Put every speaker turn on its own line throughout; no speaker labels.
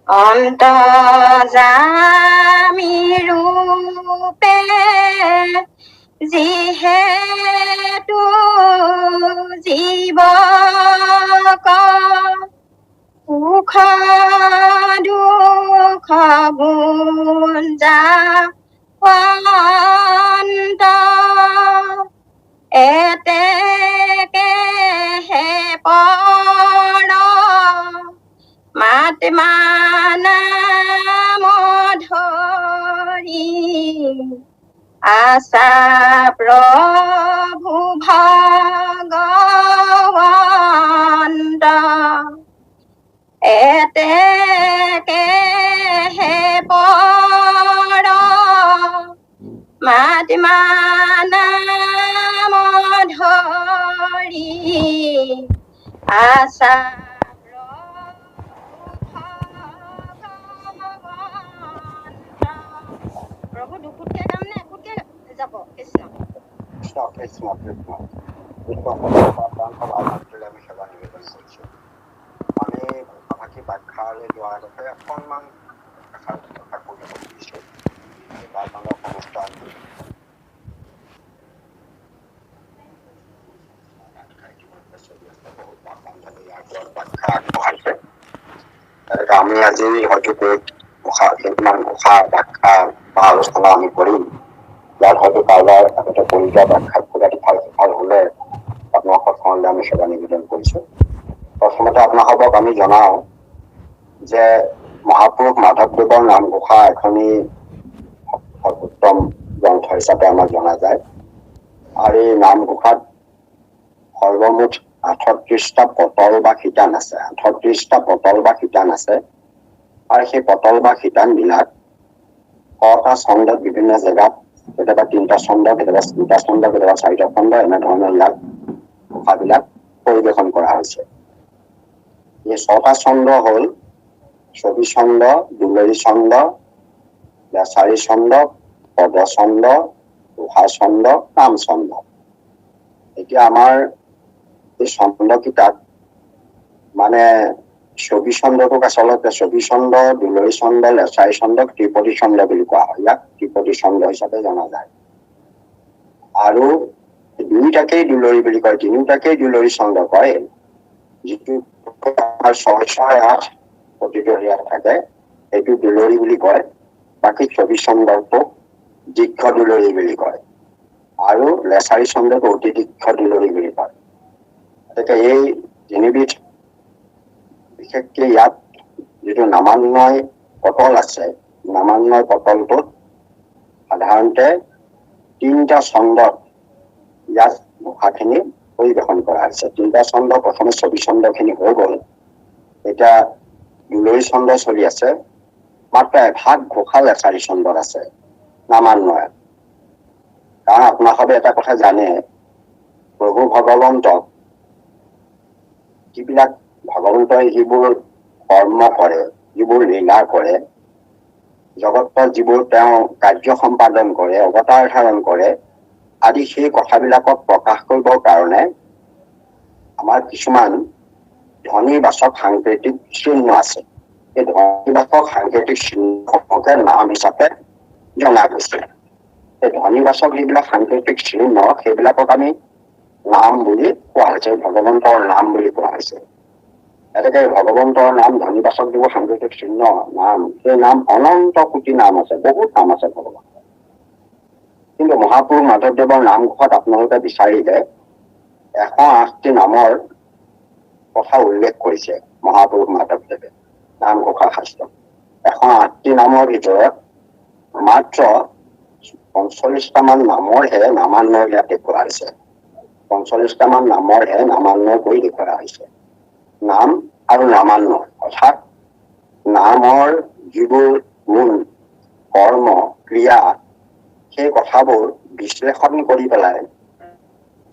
অন্তৰ্যামী ৰূপে যিহেতু জীৱক সুখ দুখ বুঞ্জাৱন্ত এতেকেহে পৰ মাতমা নাম ধৰি আশা প্ৰভু ভগৱন্ত এতেকেহে পৰ মাতমা নাম ধৰি আশা প্ৰভু দুখুটকে যাম নে এখুটকে যাব কৃষ্ণ
কৃষ্ণ কৃষ্ণ কৃষ্ণ আমি সেৱা নিবেদন কৰিছো আমি ভাষী ব্যাখ্যালৈ যোৱাৰ আগতে অকণমান এষাৰ কথা কৈ যাব খুজিছো বাৰমানৰ অনুষ্ঠান আমি আজি হয়তো কেইটামান ঘোষা ব্যাখ্যা বা আলোচনা আমি কৰিম যাক হয়তো কাৰোবাৰ আগতে কৰি যোৱা ব্যাখ্যা খোলাটো ভাল হলে আপোনালোকৰ সমাজে আমি সেৱা নিবেদন কৰিছো প্ৰথমতে আপোনালোকক আমি জনাও যে মহাপুৰুষ মাধৱদেৱৰ নামঘোষা এখনি সৰ্বোত্তম গ্ৰন্থ হিচাপে আমাক জনা যায় আৰু এই নামঘোষাত সৰ্বমুঠ 38টা পটল বা শিতান আছে 38টা পটল বা শিতান আছে আৰু সেই পটল বা শিতান বিলাক 6টা ছন্দত বিভিন্ন জেগাত কেতিয়াবা 3টা ছন্দ কেতিয়াবা 2টা ছন্দ কেতিয়াবা 4টা ছন্দ এনেধৰণৰ ইয়াত ঘোষাবিলাক পৰিৱেশন কৰা হৈছে এই 6টা ছন্দ হল ছবি ছন্দ দুলৰী ছন্দ লেছাৰী ছন্দ পদ ছন্দ দোহা ছন্দ নাম ছন্দ এতিয়া আমাৰ এই ছন্দ কিতাপ মানে ছবি ছন্দটোক আচলতে ছবি ছন্দ দুলৰী ছন্দ লেছাৰী ছন্দক ত্ৰিপদী ছন্দ বুলি কোৱা হয় ইয়াক ত্ৰিপদী ছন্দ হিচাপে জনা যায় আৰু দুইটাকেই দুলৰী বুলি কয় তিনিওটাকেই দুলৰী ছন্দ কয় যিটো 6-6-8 প্ৰতিটো হেৰিয়াত থাকে সেইটো দুলৰী বুলি কয় বাকী ছবি ছন্দটো দীৰ্ঘ দুলৰী বুলি কয় আৰু লেছাৰী ছন্দটো অতি দীৰ্ঘ দুলৰী বুলি কয় গতিকে এই তিনিবিধ বিশেষকে ইয়াত যিটো নামান্বয় পটল আছে নামান্বয় পটলটোত সাধাৰণতে 3টা ছন্দত ইয়াত ঘোষাখিনি পৰিৱেশন কৰা হৈছে 3টা ছন্দ প্ৰথমে ছবি ছন্দখিনি হৈ গ'ল এতিয়া দুলৰী ছন্দ চলি আছে মাত্ৰ এভাগ ঘোষা লেছাৰী ছন্দত আছে নামান্বয় কাৰণ আপোনালোকে এটা কথা জানে প্ৰভু ভগৱন্তক যিবিলাক ভগৱন্তই যিবোৰ কৰ্ম কৰে যিবোৰ লীলা কৰে জগতৰ যিবোৰ তেওঁ কাৰ্য সম্পাদন কৰে অৱতাৰ ধাৰণ কৰে আদি সেই কথাবিলাকক প্ৰকাশ কৰিবৰ কাৰণে আমাৰ কিছুমান ধ্বনিবাচক সাংকেতিক চিহ্ন আছে এই ধ্বনিবাচক সাংকেতিক চিহ্নসমূহকে নাম হিচাপে জনা গৈছে এই ধ্বনিবাচক যিবিলাক সাংকেতিক চিহ্ন সেইবিলাকক আমি নাম বুলি কোৱা হৈছে ভগৱন্তৰ নাম বুলি কোৱা হৈছে এনেকে ভগৱন্তৰ নাম ধ্বনিবাচক যিবোৰ সাংকেতিক চিহ্ন নাম সেই নাম অনন্ত কোটি নাম আছে বহুত নাম আছে ভগৱন্তৰ কিন্তু মহাপুৰুষ মাধৱদেৱৰ নামঘোষাত আপোনালোকে বিচাৰিলে 108টি নামৰ কথা উল্লেখ কৰিছে মহাপুৰুষ মাধৱদেৱে নামঘোষা শাস্ত্ৰত 108টি নামৰ ভিতৰত মাত্ৰ 45টা মান নামৰহে নামান্বয় ইয়াত দেখুওৱা হৈছে 45টা মান নামৰহে নামান্বয় কৰি দেখুওৱা হৈছে নাম আৰু নামান্বয় অৰ্থাৎ নামৰ যিবোৰ গুণ কৰ্ম ক্ৰিয়া সেই কথাবোৰ বিশ্লেষণ কৰি পেলাই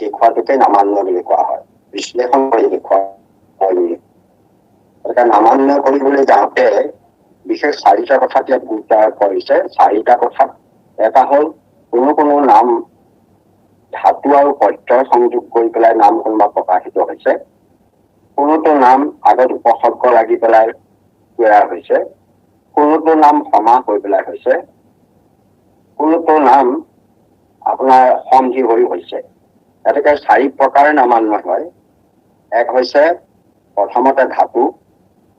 দেখুৱাটোকে নামান্বয় বুলি কোৱা হয় বিশ্লেষণ কৰি দেখুওৱা হয় নামান্বয় কৰিবলৈ যাওঁতে বিশেষ 4টা কথাত ইয়াত গুৰুত্ব আৰোপ কৰিছে 4টা কথাত এটা হ'ল কোনো নাম ধাতু আৰু প্ৰত্যয় সংযোগ কৰি পেলাই নাম কোনোবা প্ৰকাশিত হৈছে কোনোটো নাম আগত উপসৰ্গ লাগি পেলাই তৈয়াৰ হৈছে কোনোটো নাম সমা হৈ পেলাই হৈছে, কোনোটো নাম আপোনাৰ সন্ধি হৈ হৈছে। গতিকে 4 প্ৰকাৰে নামান্য হয়। এক হৈছে প্ৰথমতে ধাতু,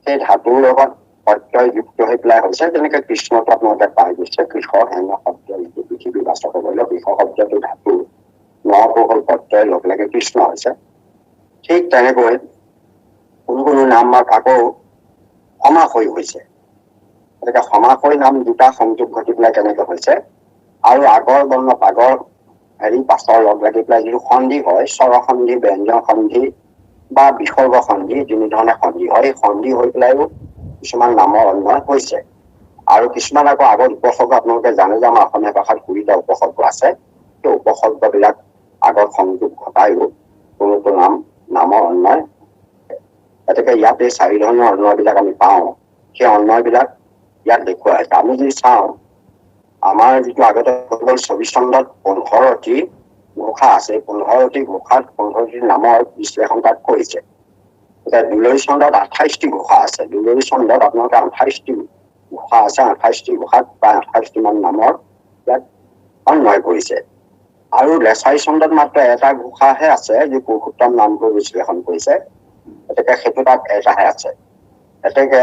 সেই ধাতুৰ লগত প্ৰত্যয় যুক্ত হৈ পেলাই হৈছে, যেনেকে কৃষ্ণটো আপোনালোকে পাই গৈছে, কৃষ হেন শব্দ যিটো পৃথিৱী বাচক কৰিলে কৃষ শব্দটো ধাতু, নটো হ'ল প্ৰত্যয় লগ লাগি কৃষ্ণ হৈছে। ঠিক তেনেকৈ কোনো কোনো নাম আকৌ সমাস হৈ হৈছে। গতিকে সমাস হৈ নাম দুটা সংযোগ ঘটি পেলাই কেনেকে হৈছে, আৰু আগৰ বৰ্ণ পাগৰ পাছৰ লগ লাগি পেলাই যিটো সন্ধি হয়, স্বৰ সন্ধি, ব্যঞ্জন সন্ধি বা বিসৰ্গ সন্ধি, তিনিধৰণে সন্ধি হয়। সন্ধি হৈ পেলাইও কিছুমান নামৰ অন্বয় হৈছে। আৰু কিছুমান আকৌ আগত উপসৰ্গ, আপোনালোকে জানে যে আমাৰ অসমীয়া ভাষাত 20টা উপসৰ্গ আছে। সেই উপসৰ্গবিলাক আগত সংযোগ ঘটায়ো কোনোটো নামৰ অন্বয়। গতিকে ইয়াত এই 4 ধৰণৰ অন্বয়বিলাক আমি পাওঁ। সেই অন্বয়বিলাক ইয়াত দেখুওৱা হৈছে। আমি যদি চাওঁ, আমাৰ যিটো আগতে 24 চনত 15টি ঘোষা আছে, 15টি ঘোষাত 15টি নামৰ বিশ্লেষণ তাত কৰিছে। এতিয়া দুলৰি চন্দত 28টি ঘোষা আছে। দুলৰি চন্দত আপোনালোকে 28টি ঘোষা আছে। 28টি ঘোষাত প্ৰায় 28টি মান নামৰ ইয়াত অন্বয় কৰিছে। আৰু লেছাৰী চন্দত মাত্ৰ এটা ঘোষাহে আছে, যি পুৰুষোত্তম নামটো বিশ্লেষণ কৰিছে। গতিকে সেইটো তাত এটাহে আছে। গতিকে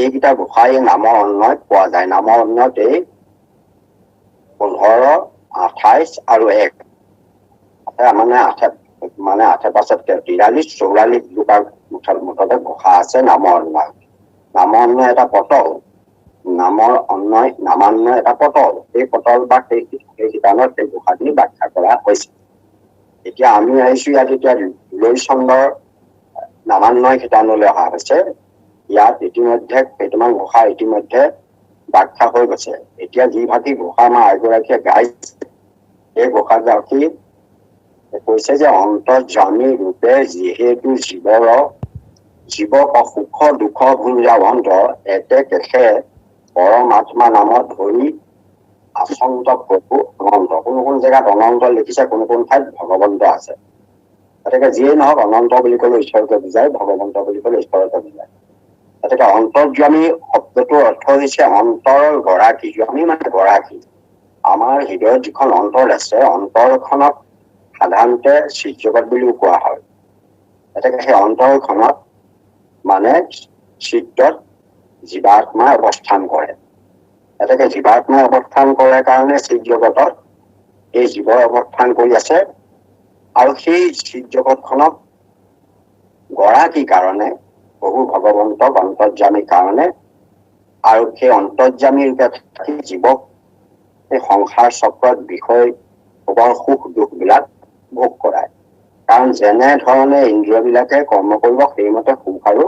এইকেইটা ঘোষাই নামৰ অন্বয় পোৱা যায়। নামৰ অন্বয়ত এই 15, 28 আৰু 1 মানে আঠে পাছত 43, 44 দুটা মুঠতে ঘোষা আছে নামৰ অন্বয়। নামৰ অন্বয় এটা পটল, নামৰ অন্বয় নামান্বয় এটা পটল। এই পটল বা সেই শিতানত সেই ঘোষাখিনি ব্যাখ্যা কৰা হৈছে। এতিয়া আমি আহিছো ইয়াত এতিয়া দুলৰি চন্দৰ নামান্বয় শিতানলৈ অহা হৈছে। ইয়াত ইতিমধ্যে কেইটামান ঘোষা ইতিমধ্যে ব্যাখ্যা হৈ গৈছে। এতিয়া যিভাগি ঘোষা আমাৰ এগৰাকীয়ে গাইছে, এই ঘোষাগৰাকী কৈছে যে অন্তৰ্যামী ৰূপে যিহেতু জীৱক সুখ দুখ ভুঞ্জা অন্তৰ এতে কেশে পৰমাত্মা নামত ধৰি আচন্ত প্ৰভু অনন্ত। কোনো কোনো জেগাত অনন্ত লিখিছে, কোনো কোনো ঠাইত ভগৱন্ত আছে। গতিকে যিয়ে নহওক, অনন্ত বুলি ক'লে ঈশ্বৰকে বুজায়, ভগৱন্ত বুলি ক'লে ঈশ্বৰকে বুজায়। গতিকে অন্তৰ্যামী শব্দটোৰ অৰ্থ হৈছে অন্তৰৰ গৰাকী। জ্ঞানী মানে গৰাকী। আমাৰ হৃদয়ত যিখন অন্তৰ আছে, অন্তৰখনক সাধাৰণতে চিৎজগত বুলিও কোৱা হয়। গতিকে সেই অন্তৰখনত মানে চিত্ৰত জীৱাত্মাই অৱস্থান কৰে। গতিকে জীৱাত্মাই অৱস্থান কৰে কাৰণে চিৎজগতত এই জীৱই অৱস্থান কৰি আছে। আৰু সেই চিৎজগতখনক গৰাকী কাৰণে বহু ভগৱন্তক অন্তৰ্যামী কাৰণে, আৰু সেই অন্তৰ্যামী ৰূপে থাকি জীৱক এই সংসাৰ চক্ৰত বিষয় ভোগৰ সুখ দুখ বিলাক ভোগ কৰায়। কাৰণ যেনে ধৰণে ইন্দ্ৰিয় বিলাকে কৰ্ম কৰিব, সেইমতে সুখ আৰু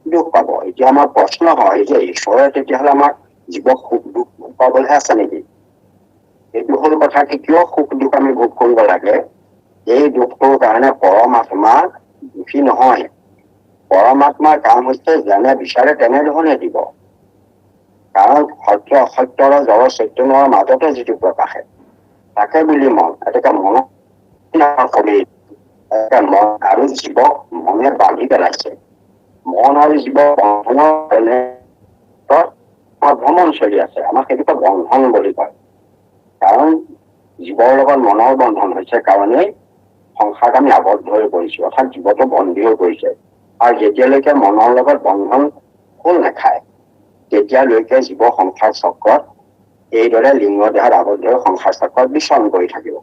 দুখ পাব। এতিয়া আমাৰ প্ৰশ্ন হয় যে ঈশ্বৰে তেতিয়াহ'লে আমাৰ জীৱক সুখ দুখ ভোগ পাবলৈহে আছে নেকি? এইটো হ'ল কথা কি, কিয় সুখ দুখ আমি ভোগ কৰিব লাগে? এই দুখটোৰ কাৰণে পৰমাত্মা দুখী নহয়। পৰমাত্মাৰ কাম হৈছে যেনে বিচাৰে তেনেধৰণে দিব। কাৰণ সত্য অসত্যৰ জড় চৈতন্যৰ মাজতে যিটো প্ৰকাশে, তাকে বুলি মন। গতিকে মন আৰু জীৱক মনে বান্ধি পেলাইছে। মন আৰু জীৱ ভ্ৰমণ চলি আছে। আমাক সেইটোকে বন্ধন বুলি কয়। কাৰণ জীৱৰ লগত মনৰ বন্ধন হৈছে কাৰণেই সংসাৰত আমি আবদ্ধ হৈ পৰিছো, অৰ্থাৎ জীৱটো বন্দী হৈ পৰিছে। আৰু যেতিয়ালৈকে মনৰ লগত বন্ধন খোল নাখায়, তেতিয়ালৈকে জীৱ সংসাৰ চক্ৰত এইদৰে লিংগ দেহত আবদ্ধ হৈ সংসাৰ চক্ৰত বিচৰণ কৰি থাকিব।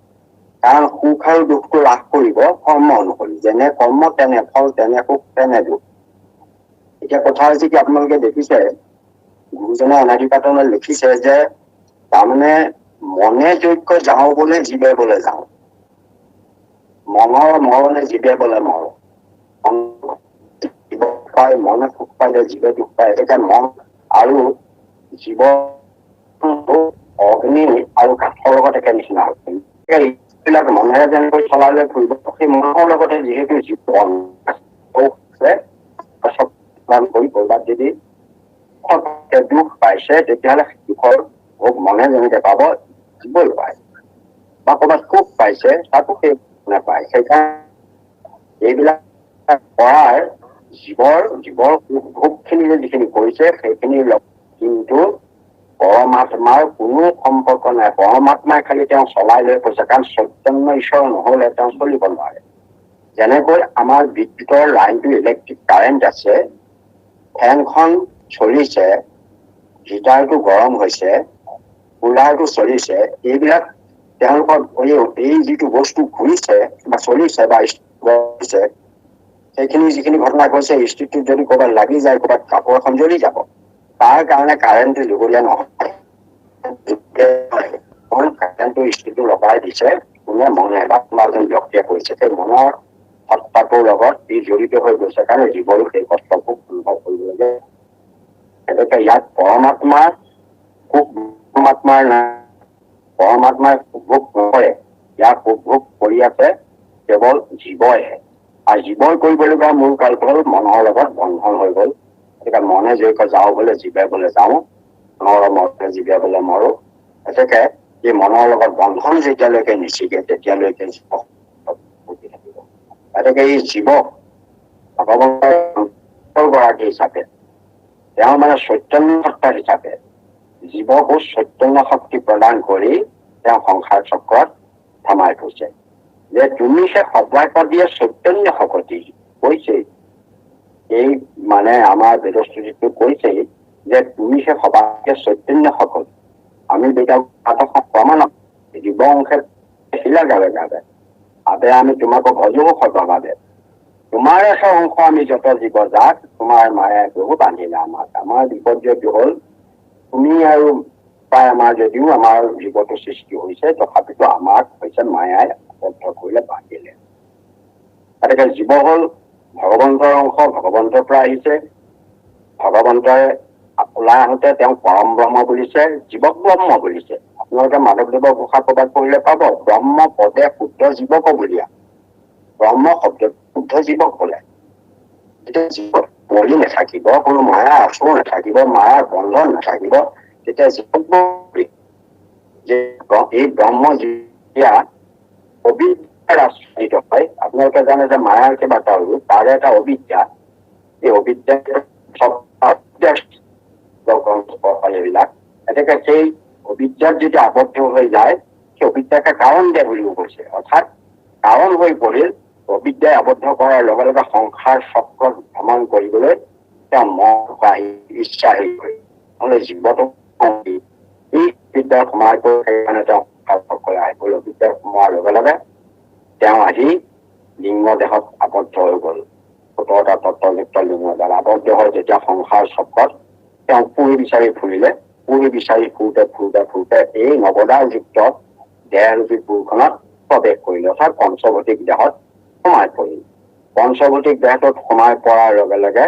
কাৰণ সুখ আৰু দুখটো লাভ কৰিব কৰ্ম অনুসৰি। যেনে কৰ্ম তেনে ফল, তেনে সুখ তেনে দুখ। এতিয়া কথা হৈছে কি, আপোনালোকে দেখিছে গুৰুজনে অনাদিকাতনত লিখিছে যে তাৰমানে মনে যোগ্য যাওঁ বোলে জীৱে বোলে যাওঁ, মনৰ মৰণে জীৱে বোলে মৰ। মনে সুখ পালে জীৱে দুখ পায়। এতিয়া মন আৰু জীৱ অগ্নি আৰু কাঠৰ লগত একে নিচিনা হৈছে। এইবিলাক মনেৰে যেনেকৈ চলালে ফুৰিব, সেই মনৰ লগতে যিহেতু জীৱন কৰি কৰবাত যদি দুখ পাইছে, তেতিয়াহ'লে দুখৰ ভোগ মনে যেনেকে পাব, জীৱই পায়। বা কৰবাত সুখ পাইছে, তাতো সেই নাপায়। সেইকাৰণে এইবিলাক কৰাৰ জীৱৰ সুখ ভোগ খিনি যিখিনি কৰিছে, সেইখিনিৰ কিন্তু পৰমাত্মাৰ কোনো সম্পৰ্ক নাই। পৰমাত্মাই খালি তেওঁ চলাই লৈ গৈছে, কাৰণ চৈতন্য ঈশ্বৰ নহলে তেওঁ চলিব নোৱাৰে। যেনেকৈ আমাৰ বিদ্যুতৰ লাইনটো ইলেক্ট্ৰিক কাৰেণ্ট আছে, ফেনখন চলিছে, হিটাৰটো গৰম হৈছে, কুলাৰটো চলিছে, এইবিলাক তেওঁলোকৰ এই যিটো বস্তু ঘূৰিছে বা চলিছে বা হৈছে, সেইখিনি যিখিনি ঘটনা গৈছে, স্থিতিটোত যদি ক'ৰবাত লাগি যায়, ক'ৰবাত কাপোৰ এখন জ্বলি যাব, তাৰ কাৰণে কাৰেণ্টটো জুগুলীয়া নহয়। কাৰেণ্টটো স্থিতিটো লগাই দিছে কোনে? মনে বা কোনোবাজন ব্যক্তিয়ে কৰিছে। সেই মনৰ সত্তাটোৰ লগত ই জড়িত হৈ গৈছে কাৰণে জীৱৰো সেই কষ্টবোৰ অনুভৱ কৰিব লাগে। গতিকে ইয়াত পৰমাত্মাৰ সুখ পৰমাত্মাৰ পৰমাত্মাই উপভোগ নকৰে, ইয়াক উপভোগ কৰি আছে কেৱল জীৱইহে। আৰু জীৱই কৰিবলগীয়া মূল কালটো হ'ল মনৰ লগত বন্ধন হৈ গ'ল। গতিকে মনে যদি যাওঁ বোলে জীৱে বোলে যাওঁ, মনৰ মনে জীৱে বোলে মৰো। গতিকে এই মনৰ লগত বন্ধন যেতিয়ালৈকে নিচিগে তেতিয়ালৈকে জীৱ থাকিব। গতিকে এই জীৱক ভগৱন্তৰ গৰাকী হিচাপে, তেওঁ মানে চৈতন্য সত্তা হিচাপে জীৱকো চৈতন্য শক্তি প্ৰদান কৰি তেওঁ সংসাৰ চক্ৰত থমাই থৈছে। যে তুমি সে সবাক দিয়ে চৈতন্য শক্তি কৈছে, এই মানে আমাৰ বেদস্তুতিটো কৈছেই যে তুমি সে সবাকে চৈতন্য শক্তি। আমি বেটা প্ৰমাণ জীৱ অংশে শিলা গাবে গাবে আবে আমি তোমাকে ভজো সৰ্বভাৱে। তোমাৰ এটা অংশ আমি যত জীৱ যাক তোমাৰ মায়ে বহু বান্ধিলে আমাক। আমাৰ বিপৰ্যয়টো হ'ল তুমি আৰু প্ৰায় আমাৰ যদিও আমাৰ জীৱটো সৃষ্টি হৈছে, তথাপিতো আমাক হৈছে মায়াই আবদ্ধ কৰিলে, বান্ধিলে। গতিকে জীৱ হ'ল ভগৱন্তৰ অংশ, ভগৱন্তৰ পৰা আহিছে। ভগৱন্তই ওলাই আহোঁতে তেওঁক পৰম ব্ৰহ্ম বুলিছে, জীৱক ব্ৰহ্ম বুলিছে। আপোনালোকে মাধৱদেৱৰ ঘোষা প্ৰবাদ কৰিলে পাব, ব্ৰহ্ম পদে শুদ্ধ জীৱক বুলিয়া। ব্ৰহ্ম শব্দ শুদ্ধ জীৱক বোলে। যেতিয়া জীৱক বলি নাথাকিব, কোনো মায়া আচৰ নাথাকিব, মায়াৰ বন্ধন নাথাকিব, তেতিয়া জীৱক যে এই ব্ৰহ্ম যেতিয়া অবিদ্যাৰ আশ্ৰিত হয়, আপোনালোকে জানে যে মায়াৰ কেইবাটা ৰূপ, তাৰে এটা অবিদ্যা। এই অবিদ্যা এইবিলাক, গতিকে সেই অবিদ্যাত যদি আবদ্ধ হৈ যায়, সেই অবিদ্যাকে কাৰণ দিয়ে বুলিও কৈছে। অৰ্থাৎ কাৰণ হৈ পৰিল, অবিদ্যাই আবদ্ধ কৰাৰ লগে লগে সংসাৰ চক্ৰত ভ্ৰমণ কৰিবলৈ তেওঁ মন ইচ্ছা হেৰি কৰি নহলে জীৱটো এই বিদ্যাৰ সোমাই কৰি সেইকাৰণে তেওঁ সংসাৰ আহিব। অবিদ্যাৰ সোমোৱাৰ লগে লগে তেওঁ আহি লিংগ দেহত আবদ্ধ হৈ গ'ল। ১৭টা তত্ত্বযুক্ত লিংগ দেহ আবদ্ধ হৈ যেতিয়া সংসাৰ চক্ৰত তেওঁ পুৰি বিচাৰি ফুৰিলে, পুৰি বিচাৰি ফুৰোতে ফুৰোতে ফুৰোতে এই নৱদাযুক্ত দেহৰূপী পুৰখনত প্ৰৱেশ কৰিলে, অৰ্থাৎ পঞ্চভৌতিক দেহত সোমাই পৰিল। পঞ্চভৌতিক দেহটোত সোমাই পৰাৰ লগে লগে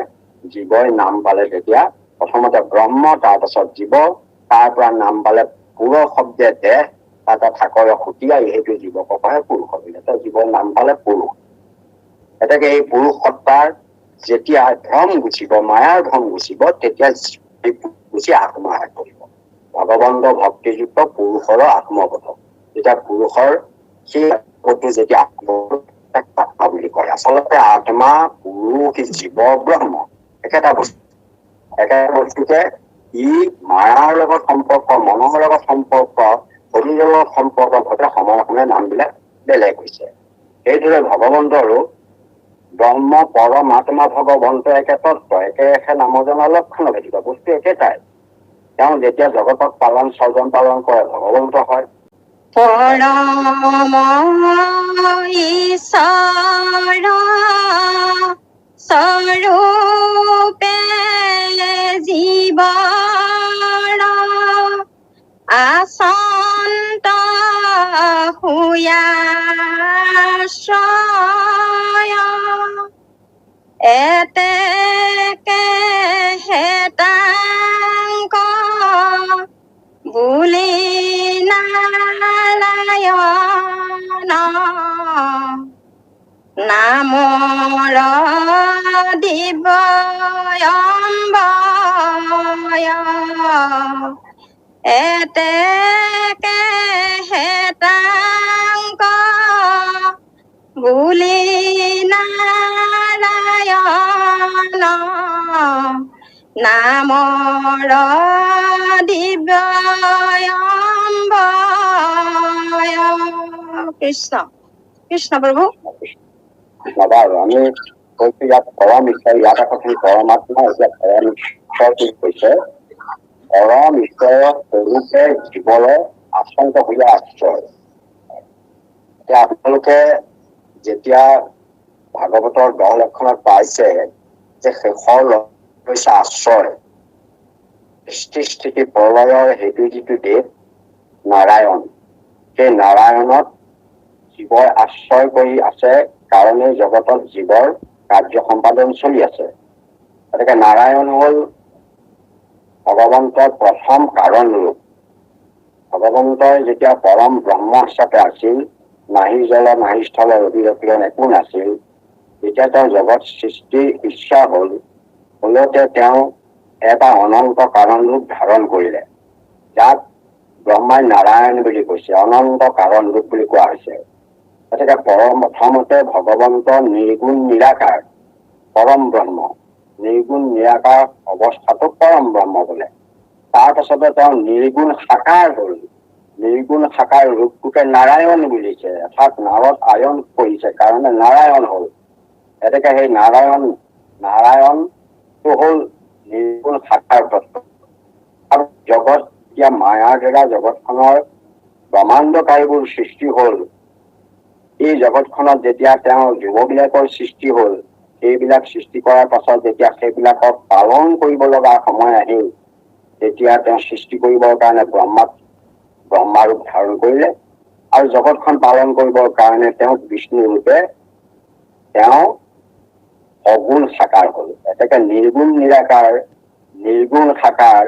জীৱই নাম পালে তেতিয়া প্ৰথমতে ব্ৰহ্ম, তাৰপাছত জীৱ, তাৰ পৰা নাম পালে পুৰ শব্দে দেহ, তাতে থাকৰে সুটিয়াই সেইটো জীৱক কয় পুৰুষ বিলে। জীৱৰ নাম পালে পুৰুষ। গতিকে এই পুৰুষ সত্তাৰ যেতিয়া ভ্ৰম গুচিব, মায়াৰ ভ্ৰম গুচিব, তেতিয়া গুচি আত্মহাত কৰিব। ভগৱন্ত ভক্তিযুক্ত পুৰুষৰ আত্মবোধ, যেতিয়া পুৰুষৰ সেই যেতিয়া আত্মা বুলি কয়। আচলতে আত্মা, পুৰুষ, জীৱ, ব্ৰহ্ম একেটা বস্তু। একেটা বস্তুতে ই মায়াৰ লগত সম্পৰ্ক, মনৰ লগত সম্পৰ্ক, শৰীৰৰ লগত সম্পৰ্ক ঘটে, সময়ে সময়ে নামবিলাক বেলেগ হৈছে। সেইদৰে ভগৱন্তৰো ব্ৰহ্ম পৰমাত্মা ভগৱন্ত একে তত্ত্ব, একে নামজনৰ লক্ষণ ঘটিব, বস্তু একেটাই। তেওঁ যেতিয়া জগতক স্বজন পালন কৰে ভগৱন্ত হয়।
পৰম ঈশ্বৰ স্বৰূপে জীৱৰ আচন্ত হুয়াশ্ৰয় এতেকে হেতাংক বুলি নাৰায়ণ নামৰ দিব্যম্বয় এতেকে হেতাংক বুলি নাৰায়ণ নামৰ জগদম্বায় কৃষ্ণ কৃষ্ণ প্ৰভু
বাৰু আমি কৈছো ইয়াত পৰম ঈশ্বৰ, ইয়াত আকৌ পৰমাত্মা, এতিয়া পৰম ঈশ্বৰ বুলি কৈছে। পৰম ঈশ্বৰৰ স্বৰূপে জীৱৰে আচংক হৈ আশ্ৰয়। এতিয়া আপোনালোকে যেতিয়া ভাগৱতৰ 10 লক্ষণত পাইছে যে শেষৰ হৈছে আশ্ৰয়, সৃষ্টি স্থিতি প্ৰলয়ৰ হেতু যিটো দেৱ নাৰায়ণ, সেই নাৰায়ণত জীৱই আশ্ৰয় কৰি আছে কাৰণে জগতত জীৱৰ কাৰ্য সম্পাদন চলি আছে। গতিকে নাৰায়ণ হল ভগৱন্তৰ প্ৰথম কাৰণ ৰূপ। ভগৱন্তই যেতিয়া পৰম ব্ৰহ্ম হিচাপে আছিল, নাহি জল নাহি স্থল অভিৰক্ষণ একো নাছিল, যেতিয়া তেওঁ জগত সৃষ্টিৰ ইচ্ছা হলতে তেওঁ এটা অনন্ত কাৰণ ৰূপ ধাৰণ কৰিলে, যাক ব্ৰহ্মাই নাৰায়ণ বুলি কৈছে, অনন্ত কাৰণ ৰূপ বুলি কোৱা হৈছে। গতিকে প্ৰথমতে ভগৱন্ত নিৰ্গুণ নিৰাকাৰ পৰম ব্ৰহ্ম, নিৰ্গুণ নিৰাকাৰ অৱস্থাটোক পৰম ব্ৰহ্ম বোলে। তাৰ পাছতে তেওঁ নিৰ্গুণ সাকাৰ হল, নিৰ্গুণ সাকাৰ ৰূপটোকে নাৰায়ণ বুলিছে, অৰ্থাৎ নাৰত আয়ন কৰিছে কাৰণে নাৰায়ণ হল। গতিকে সেই নাৰায়ণটো হল নিৰ্গুণ সাকাৰ তত্ত্ব। আৰু জগত এতিয়া মায়াৰ দ্বাৰা জগতখনৰ ব্ৰহ্মাণ্ডকাৰীবোৰ সৃষ্টি হল, এই জগতখনত যেতিয়া তেওঁ জীৱবিলাকৰ সৃষ্টি হল, সেইবিলাক সৃষ্টি কৰাৰ পাছত যেতিয়া সেইবিলাকক পালন কৰিব লগা সময় আহিল, তেতিয়া তেওঁ সৃষ্টি কৰিবৰ কাৰণে ব্ৰহ্মা ৰূপ ধাৰণ কৰিলে। আৰু জগতখন পালন কৰিবৰ কাৰণে তেওঁক বিষ্ণু ৰূপে তেওঁ সগুণ সাকাৰ হল। এতেকে নিৰ্গুণ নিৰাকাৰ নিৰ্গুণ সাকাৰ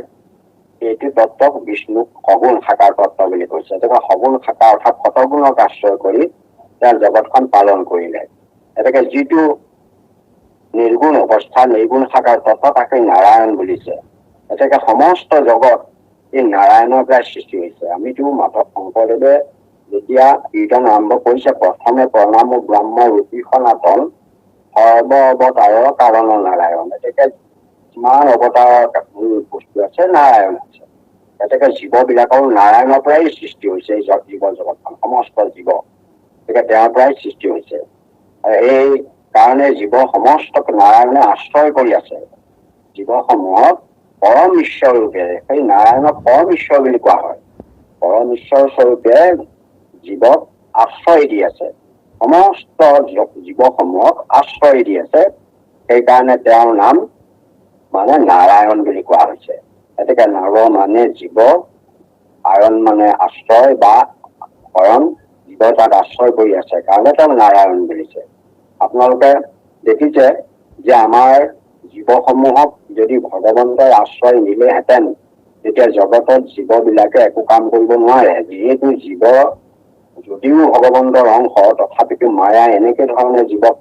এইটো তত্ত্বক বিষ্ণুক সগুণ সাকাৰ তত্ত্ব বুলি কৈছে। এতেকে সগুণ সাকাৰ অৰ্থাৎ শতগুণক আশ্ৰয় কৰি তেওঁ জগতখন পালন কৰিলে। এতেকে যিটো নিৰ্গুণ অৱস্থা, নিৰ্গুণ সাকাৰ তত্ত্ব, তাকে নাৰায়ণ বুলিছে। এতেকে সমস্ত জগত এই নাৰায়ণৰ পৰাই সৃষ্টি হৈছে। আমিতো মাধৱ শংকৰদেৱে যেতিয়া কীৰ্তন আৰম্ভ কৰিছে, প্ৰথমে প্ৰণাম ব্ৰহ্ম ৰূপী সনাতন সৰ্ব অৱতাৰৰ কাৰণ নাৰায়ণ। এতেকে যিমান অৱতাৰৰ বস্তু আছে নাৰায়ণ আছে। এতেকে জীৱবিলাকৰ নাৰায়ণৰ পৰাই সৃষ্টি হৈছে। এই জীৱ জগতখন সমস্ত জীৱ গতিকে তেওঁৰ পৰাই সৃষ্টি হৈছে। এই কাৰণে জীৱ সমস্তক নাৰায়ণে আশ্ৰয় কৰি আছে। জীৱসমূহক পৰম ঈশ্বৰ ৰূপে, সেই নাৰায়ণক পৰম ঈশ্বৰ বুলি কোৱা হয়। পৰম ঈশ্বৰ স্বৰূপে জীৱক আশ্ৰয় দি আছে, সমস্ত জীৱসমূহক আশ্ৰয় দি আছে। সেইকাৰণে তেওঁৰ নাম মানে নাৰায়ণ বুলি কোৱা হৈছে। গতিকে নাৰ মানে জীৱ, আয়ন মানে আশ্ৰয় বা শৰণ, জীৱ তাত আশ্ৰয় কৰি আছে কাৰণে তেওঁ নাৰায়ণ বুলিছে। আপোনালোকে দেখিছে যে আমাৰ জীৱসমূহক যদি ভগৱন্তই আশ্ৰয় নিলেহেঁতেন, তেতিয়া জগতত জীৱবিলাকে একো কাম কৰিব নোৱাৰে। যিহেতু জীৱ যদিও ভগৱন্তৰ অংশ, তথাপিতো মায়াই এনেকে ধৰণে জীৱক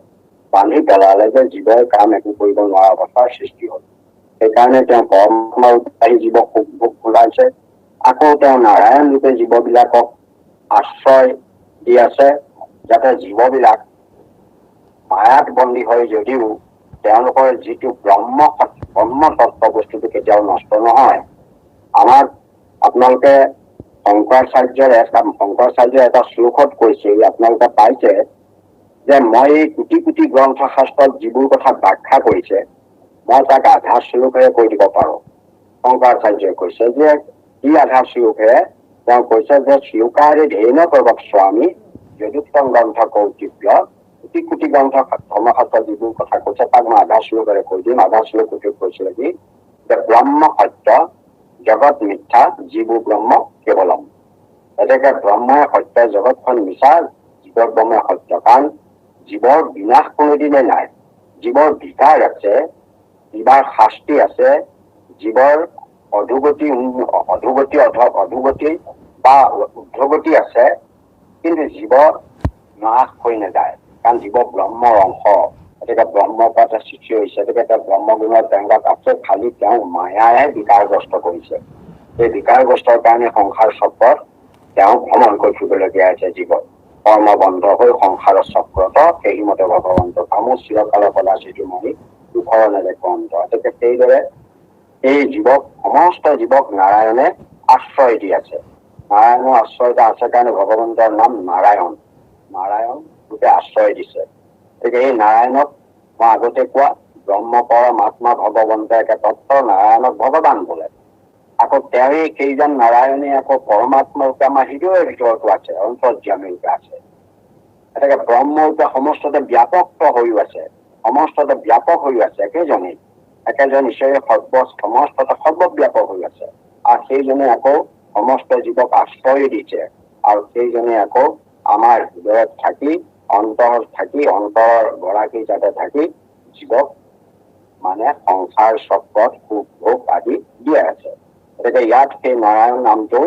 বান্ধি পেলালে যে জীৱৰ কাম একো কৰিব নোৱাৰা অৱস্থাৰ সৃষ্টি হল। সেইকাৰণে তেওঁ পৰমাত্মা ৰূপে জীৱক সুখ ভোগ ওলাইছে। আকৌ তেওঁ নাৰায়ণ ৰূপে জীৱবিলাকক আশ্ৰয় দি আছে, যাতে জীৱবিলাক মায়াত বন্দী হয় যদিও তেওঁলোকৰ যিটো ব্ৰহ্ম তত্ত্ব বস্তুটো কেতিয়াও নষ্ট নহয়। আপোনালোকে শংকৰাচাৰ্যৰ এটা শ্লোকত কৈছে, আপোনালোকে পাইছে যে মই এই কোটি কোটি গ্ৰন্থ শাস্ত্ৰত যিবোৰ কথা ব্যাখ্যা কৰিছে, মই তাক আধা শ্লোকেৰে কৈ দিব পাৰো। শংকৰাচাৰ্যই কৈছে যে ই আধা শ্লোকেৰে তেওঁ কৈছে যে শ্লোকাৰে ধেন প্ৰবক স্বামী যদুত্তম গ্ৰন্থ কৌতিব্য। কোটি কোটি গ্ৰন্থ ধৰ্মশাস্ত্ৰত যিবোৰ কথা কৈছে তাক মই আধা শ্লোকেৰে কৈ দিম। আধা শ্লোকত কৈছিলে কি যে ব্ৰহ্ম সত্য জগত মিথ্যা জীৱ ব্ৰহ্ম কেৱলম। এতেকে ব্ৰহ্মই সত্য, জগতখন মিছা, জীৱ ব্ৰহ্মই সত্য। কাৰণ জীৱৰ বিনাশ কোনোদিনে নাই। জীৱৰ বিকাৰ আছে, জীৱাৰ শাস্তি আছে, জীৱৰ অধোগতি বা ঊৰ্ধ্বগতি আছে, কিন্তু জীৱ নাশ হৈ নাযায়। কাৰণ জীৱ ব্ৰহ্মৰ অংশ। গতিকে ব্ৰহ্মৰ পৰা এটা সৃষ্টি হৈছে। গতিকে তেওঁ ব্ৰহ্মগুণৰ তেওঁলোক আছে, খালি তেওঁ মায়াহে বিকাৰগ্ৰস্ত কৰিছে। এই বিকাৰগ্ৰস্তৰ কাৰণে সংসাৰ চক্ৰত তেওঁ ভ্ৰমণ কৰি ফুৰিবলগীয়া হৈছে। জীৱন কৰ্মবন্ধ হৈ সংসাৰৰ চক্ৰত সেইমতে ভগৱন্ত কামো চিৰকালৰ পদাচিটো মাৰি দুখৰ নেদেখো অন্ত। গতিকে সেইদৰে এই জীৱক সমস্ত জীৱক নাৰায়ণে আশ্ৰয় দি আছে। নাৰায়ণৰ আশ্ৰয়তা আছে কাৰণে ভগৱন্তৰ নাম নাৰায়ণ। নাৰায়ণ গোটেই আশ্ৰয় দিছে। গতিকে এই নাৰায়ণক মই আগতে কোৱা ব্ৰহ্ম পৰমাত্মা ভগৱন্ত একে তত্ত্ব নাৰায়ণক ভগৱান বোলে। আকৌ তেওঁৱে কেইজন নাৰায়ণে আকৌ পৰমাত্মা ৰূপে আমাৰ হৃদয়ৰ ভিতৰতো আছে, অন্তৰ্যামী ৰূপে আছে। এটাকে ব্ৰহ্ম ৰূপে সমস্ততে ব্যাপক হৈও আছে, সমস্ততে ব্যাপক হৈ আছে। একেজন ঈশ্বৰে সমস্ততে সৰ্বব্যাপক হৈ আছে। আৰু সেইজনে আকৌ সমস্ত জীৱক আশ্ৰয় দিছে। আৰু সেইজনে আকৌ আমাৰ হৃদয়ত থাকি অন্তৰত থাকি অন্তৰৰ গৰাকী যাতে থাকি জীৱক মানে সংসাৰ চক্ৰত সুখ ভোগ আদি দিয়ে আছে। গতিকে ইয়াত সেই নাৰায়ণ নামটো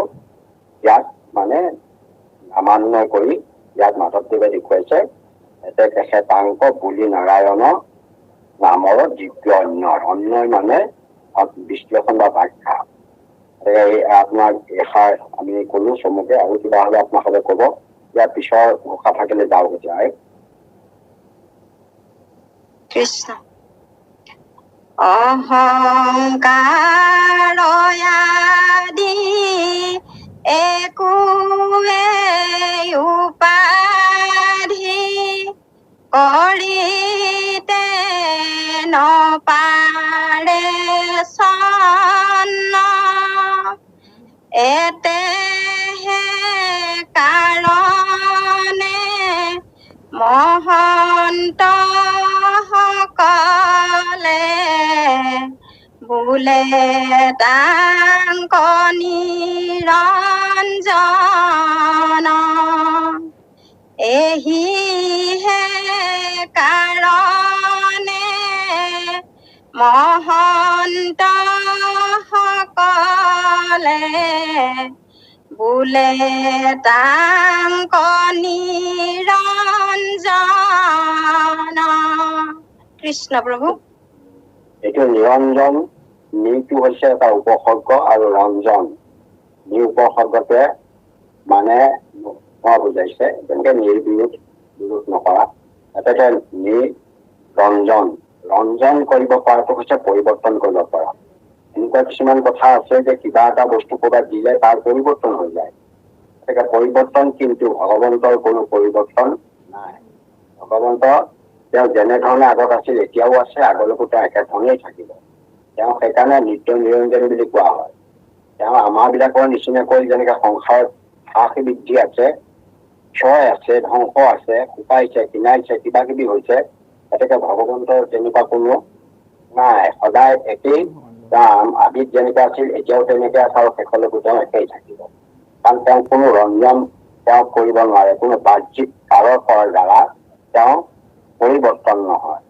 ইয়াত মানে নামান্বয় কৰি ইয়াত মাধৱদেৱে দেখুৱাইছে তেখেতাংক বুলি নাৰায়ণ নামৰ দিব্য অন্যয়। অন্যয় মানে বিশ্লেষণ বা ব্যাখ্যা। আপোনাক এষাৰ আমি কলো চমুকে, আৰু কিবা হলে আপোনাক কব। ইয়াৰ পিছৰ ঘোষা থাকিলে যাওক এতিয়া।
কৃষ্ণ। অহংকাৰয়াদি একোৱে উপাধি কৰিতে নপাৰে চন্ন, এতেহে কাৰণে মহন্ত সকলে বোলে তাংক নিৰঞ্জন, এহিহে কাৰণে মহন্ত সকলে বোলে তাংক নিৰঞ্জন। কৃষ্ণ প্ৰভু।
এইটো নিৰঞ্জন, নিটো হৈছে এটা উপসৰ্গ আৰু ৰঞ্জন। নি উপসৰ্গতে মানে বুজাইছে, যেনেকে নিৰ্বিৰোধ বিৰোধ নকৰা। এটাকে নিৰঞ্জন, ৰঞ্জন কৰিব পৰাটো হৈছে পৰিৱৰ্তন কৰিব পৰা। এনেকুৱা কিছুমান কথা আছে যে কিবা এটা বস্তু ক'ৰবাত দিলে তাৰ পৰিৱৰ্তন হৈ যায়। গতিকে পৰিৱৰ্তন, কিন্তু ভগৱন্তৰ কোনো পৰিৱৰ্তন নাই। ভগৱন্ত তেওঁ যেনেধৰণে আগত আছিল এতিয়াও আছে, আগলৈকো তেওঁ একেধৰণেই থাকিব। তেওঁ সেইকাৰণে নিত্য নিৰঞ্জন বুলি কোৱা হয়। তেওঁ আমাৰ বিলাকৰ নিচিনাকৈ যেনেকে সংসাৰত হ্ৰাস বৃদ্ধি আছে, ক্ষয় আছে, ধ্বংস আছে, শুকাইছে, কিনাইছে, কিবা কিবি হৈছে, গতিকে ভগৱন্তৰ তেনেকুৱা কোনো নাই। সদায় একেই দাম, আদিত যেনেকে আছিল এতিয়াও তেনেকে আছে, আৰু শেষলৈকো তেওঁ একেই থাকিব। কাৰণ তেওঁ কোনো ৰঞ্জন তেওঁ কৰিব নোৱাৰে, কোনো বাহ্যিক কাৰকৰ দ্বাৰা তেওঁ পৰিৱৰ্তন নহয়।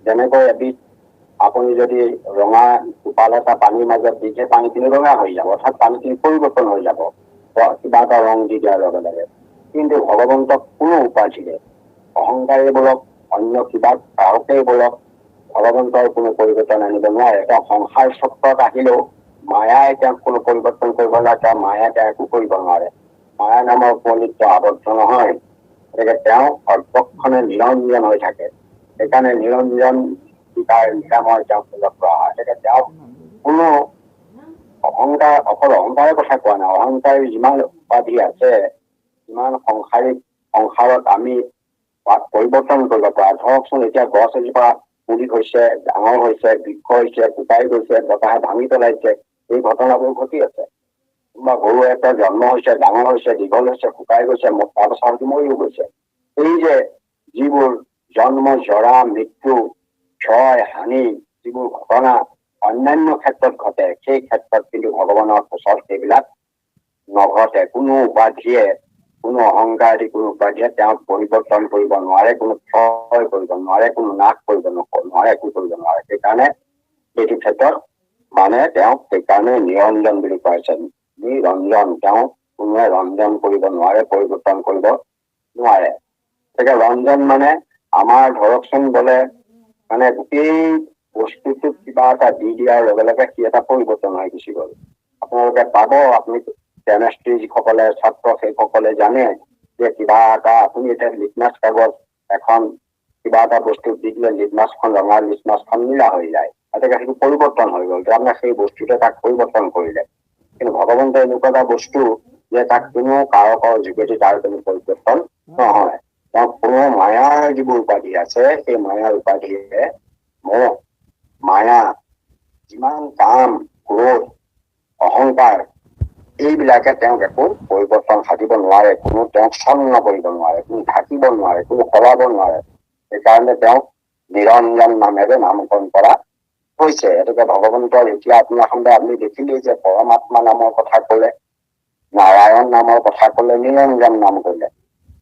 যেনেকৈ এবিধ আপুনি যদি ৰঙা টোপাল এটা পানীৰ মাজত দিছে, পানীখিনি ৰঙা হৈ যাব, অৰ্থাৎ পানীখিনি পৰিৱৰ্তন হৈ যাব কিবা এটা ৰং দি দিয়াৰ লগে লগে। কিন্তু ভগৱন্তক কোনো উপাধিৰে, অহংকাৰেই বলক, অন্য কিবা কাৰকেই বলক, ভগৱন্তৰ কোনো পৰিৱৰ্তন আনিব নোৱাৰে। তেওঁ সংসাৰ চক্ৰত আহিলেও মায়াই তেওঁক কোনো পৰিৱৰ্তন কৰিব নোৱাৰে, তেওঁ মায়াই তেওঁ একো কৰিব নোৱাৰে। মায়া নামৰ উপনীত আবদ্ধ নহয়। গতিকে তেওঁ সৰ্বক্ষণে নিৰঞ্জন হৈ থাকে। সেইকাৰণে নিৰঞ্জন নিৰাময় তেওঁক প্ৰয়োগ কৰা হয়। গতিকে তেওঁ কোনো অহংকাৰ, অকল অহংকাৰৰ কথা কোৱা নাই, অহংকাৰী যিমান উপাধি আছে, যিমান সংসাৰত আমি পৰিৱৰ্তন কৰিব পৰা। ধৰকচোন এতিয়া গছ এজোপা পুলি হৈছে, ডাঙৰ হৈছে, বৃক্ষ হৈছে, শুকাই গৈছে, বতাহে ভাঙি পেলাইছে, এই ঘটনাবোৰ ঘটি আছে। বা গৰু এটা জন্ম হৈছে, ডাঙৰ হৈছে, দীঘল হৈছে, শুকাই গৈছে, তাৰপাছত মৰিও গৈছে। এই যে যিবোৰ জন্ম, জৰা, মৃত্যু, ক্ষয়, হানি, যিবোৰ ঘটনা অন্যান্য ক্ষেত্ৰত ঘটে, সেই ক্ষেত্ৰত কিন্তু ভগৱানৰ ওচৰত সেইবিলাক নঘটে। কোনো উপাধিয়ে, কোনো অহংকাৰ আদি কোনো উপাধিয়ে তেওঁক পৰিৱৰ্তন কৰিব নোৱাৰে, কোনো ক্ষয় কৰিব নোৱাৰে, কোনো নাশ কৰিব নোৱাৰে, একো কৰিব নোৱাৰে। সেইকাৰণে সেইটো ক্ষেত্ৰত মানে তেওঁক সেইকাৰণে নিৰঞ্জন বুলি কোৱা হৈছে। নিৰঞ্জন, তেওঁ কোনোৱে ৰঞ্জন কৰিব নোৱাৰে, পৰিৱৰ্তন কৰিব নোৱাৰে। গতিকে ৰঞ্জন মানে আমাৰ ধৰকচোন বোলে মানে গোটেই বস্তুটোত কিবা এটা দি দিয়াৰ লগে লগে সি এটা পৰিৱৰ্তন হৈ গুচি গ'ল। আপোনালোকে পাব, আপুনি কেমেষ্ট্ৰি যিসকলে ছাত্ৰ সেইসকলে জানে যে কিবা এটা আপুনি এতিয়া লিটমাছ কাগজ এখন কিবা এটা বস্তু দি দিলে লিটমাছখন ৰঙা, লিটমাছখন নীলা হৈ যায়। গতিকে সেইটো পৰিৱৰ্তন হৈ গ'ল। তাৰমানে সেই বস্তুটোৱে তাক পৰিৱৰ্তন কৰিলে। কিন্তু ভগৱন্ত এনেকুৱা এটা বস্তু যে তাক কোনো কাৰকৰ যোগেদি তাৰ কোনো পৰিৱৰ্তন নহয়। তেওঁ কোনো মায়াৰ যিবোৰ উপাধি আছে সেই মায়াৰ উপাধিৰে মোহ মায়া যিমান কাম ক্ৰোধ অহংকাৰ এইবিলাকে তেওঁক একো পৰিৱৰ্তন সাধিব নোৱাৰে, কোনো তেওঁক ছন্ন কৰিব নোৱাৰে, কোনো ঢাকিব নোৱাৰে, কোনো সলাব নোৱাৰে। সেইকাৰণে তেওঁক নিৰঞ্জন নামেৰে নামকৰণ কৰা হৈছে। গতিকে ভগৱন্তৰ এতিয়া আপোনাৰ সন্দেহ আপুনি দেখিলেই যে পৰমাত্মা নামৰ কথা কলে, নাৰায়ণ নামৰ কথা কলে, নিৰঞ্জন নাম কলে।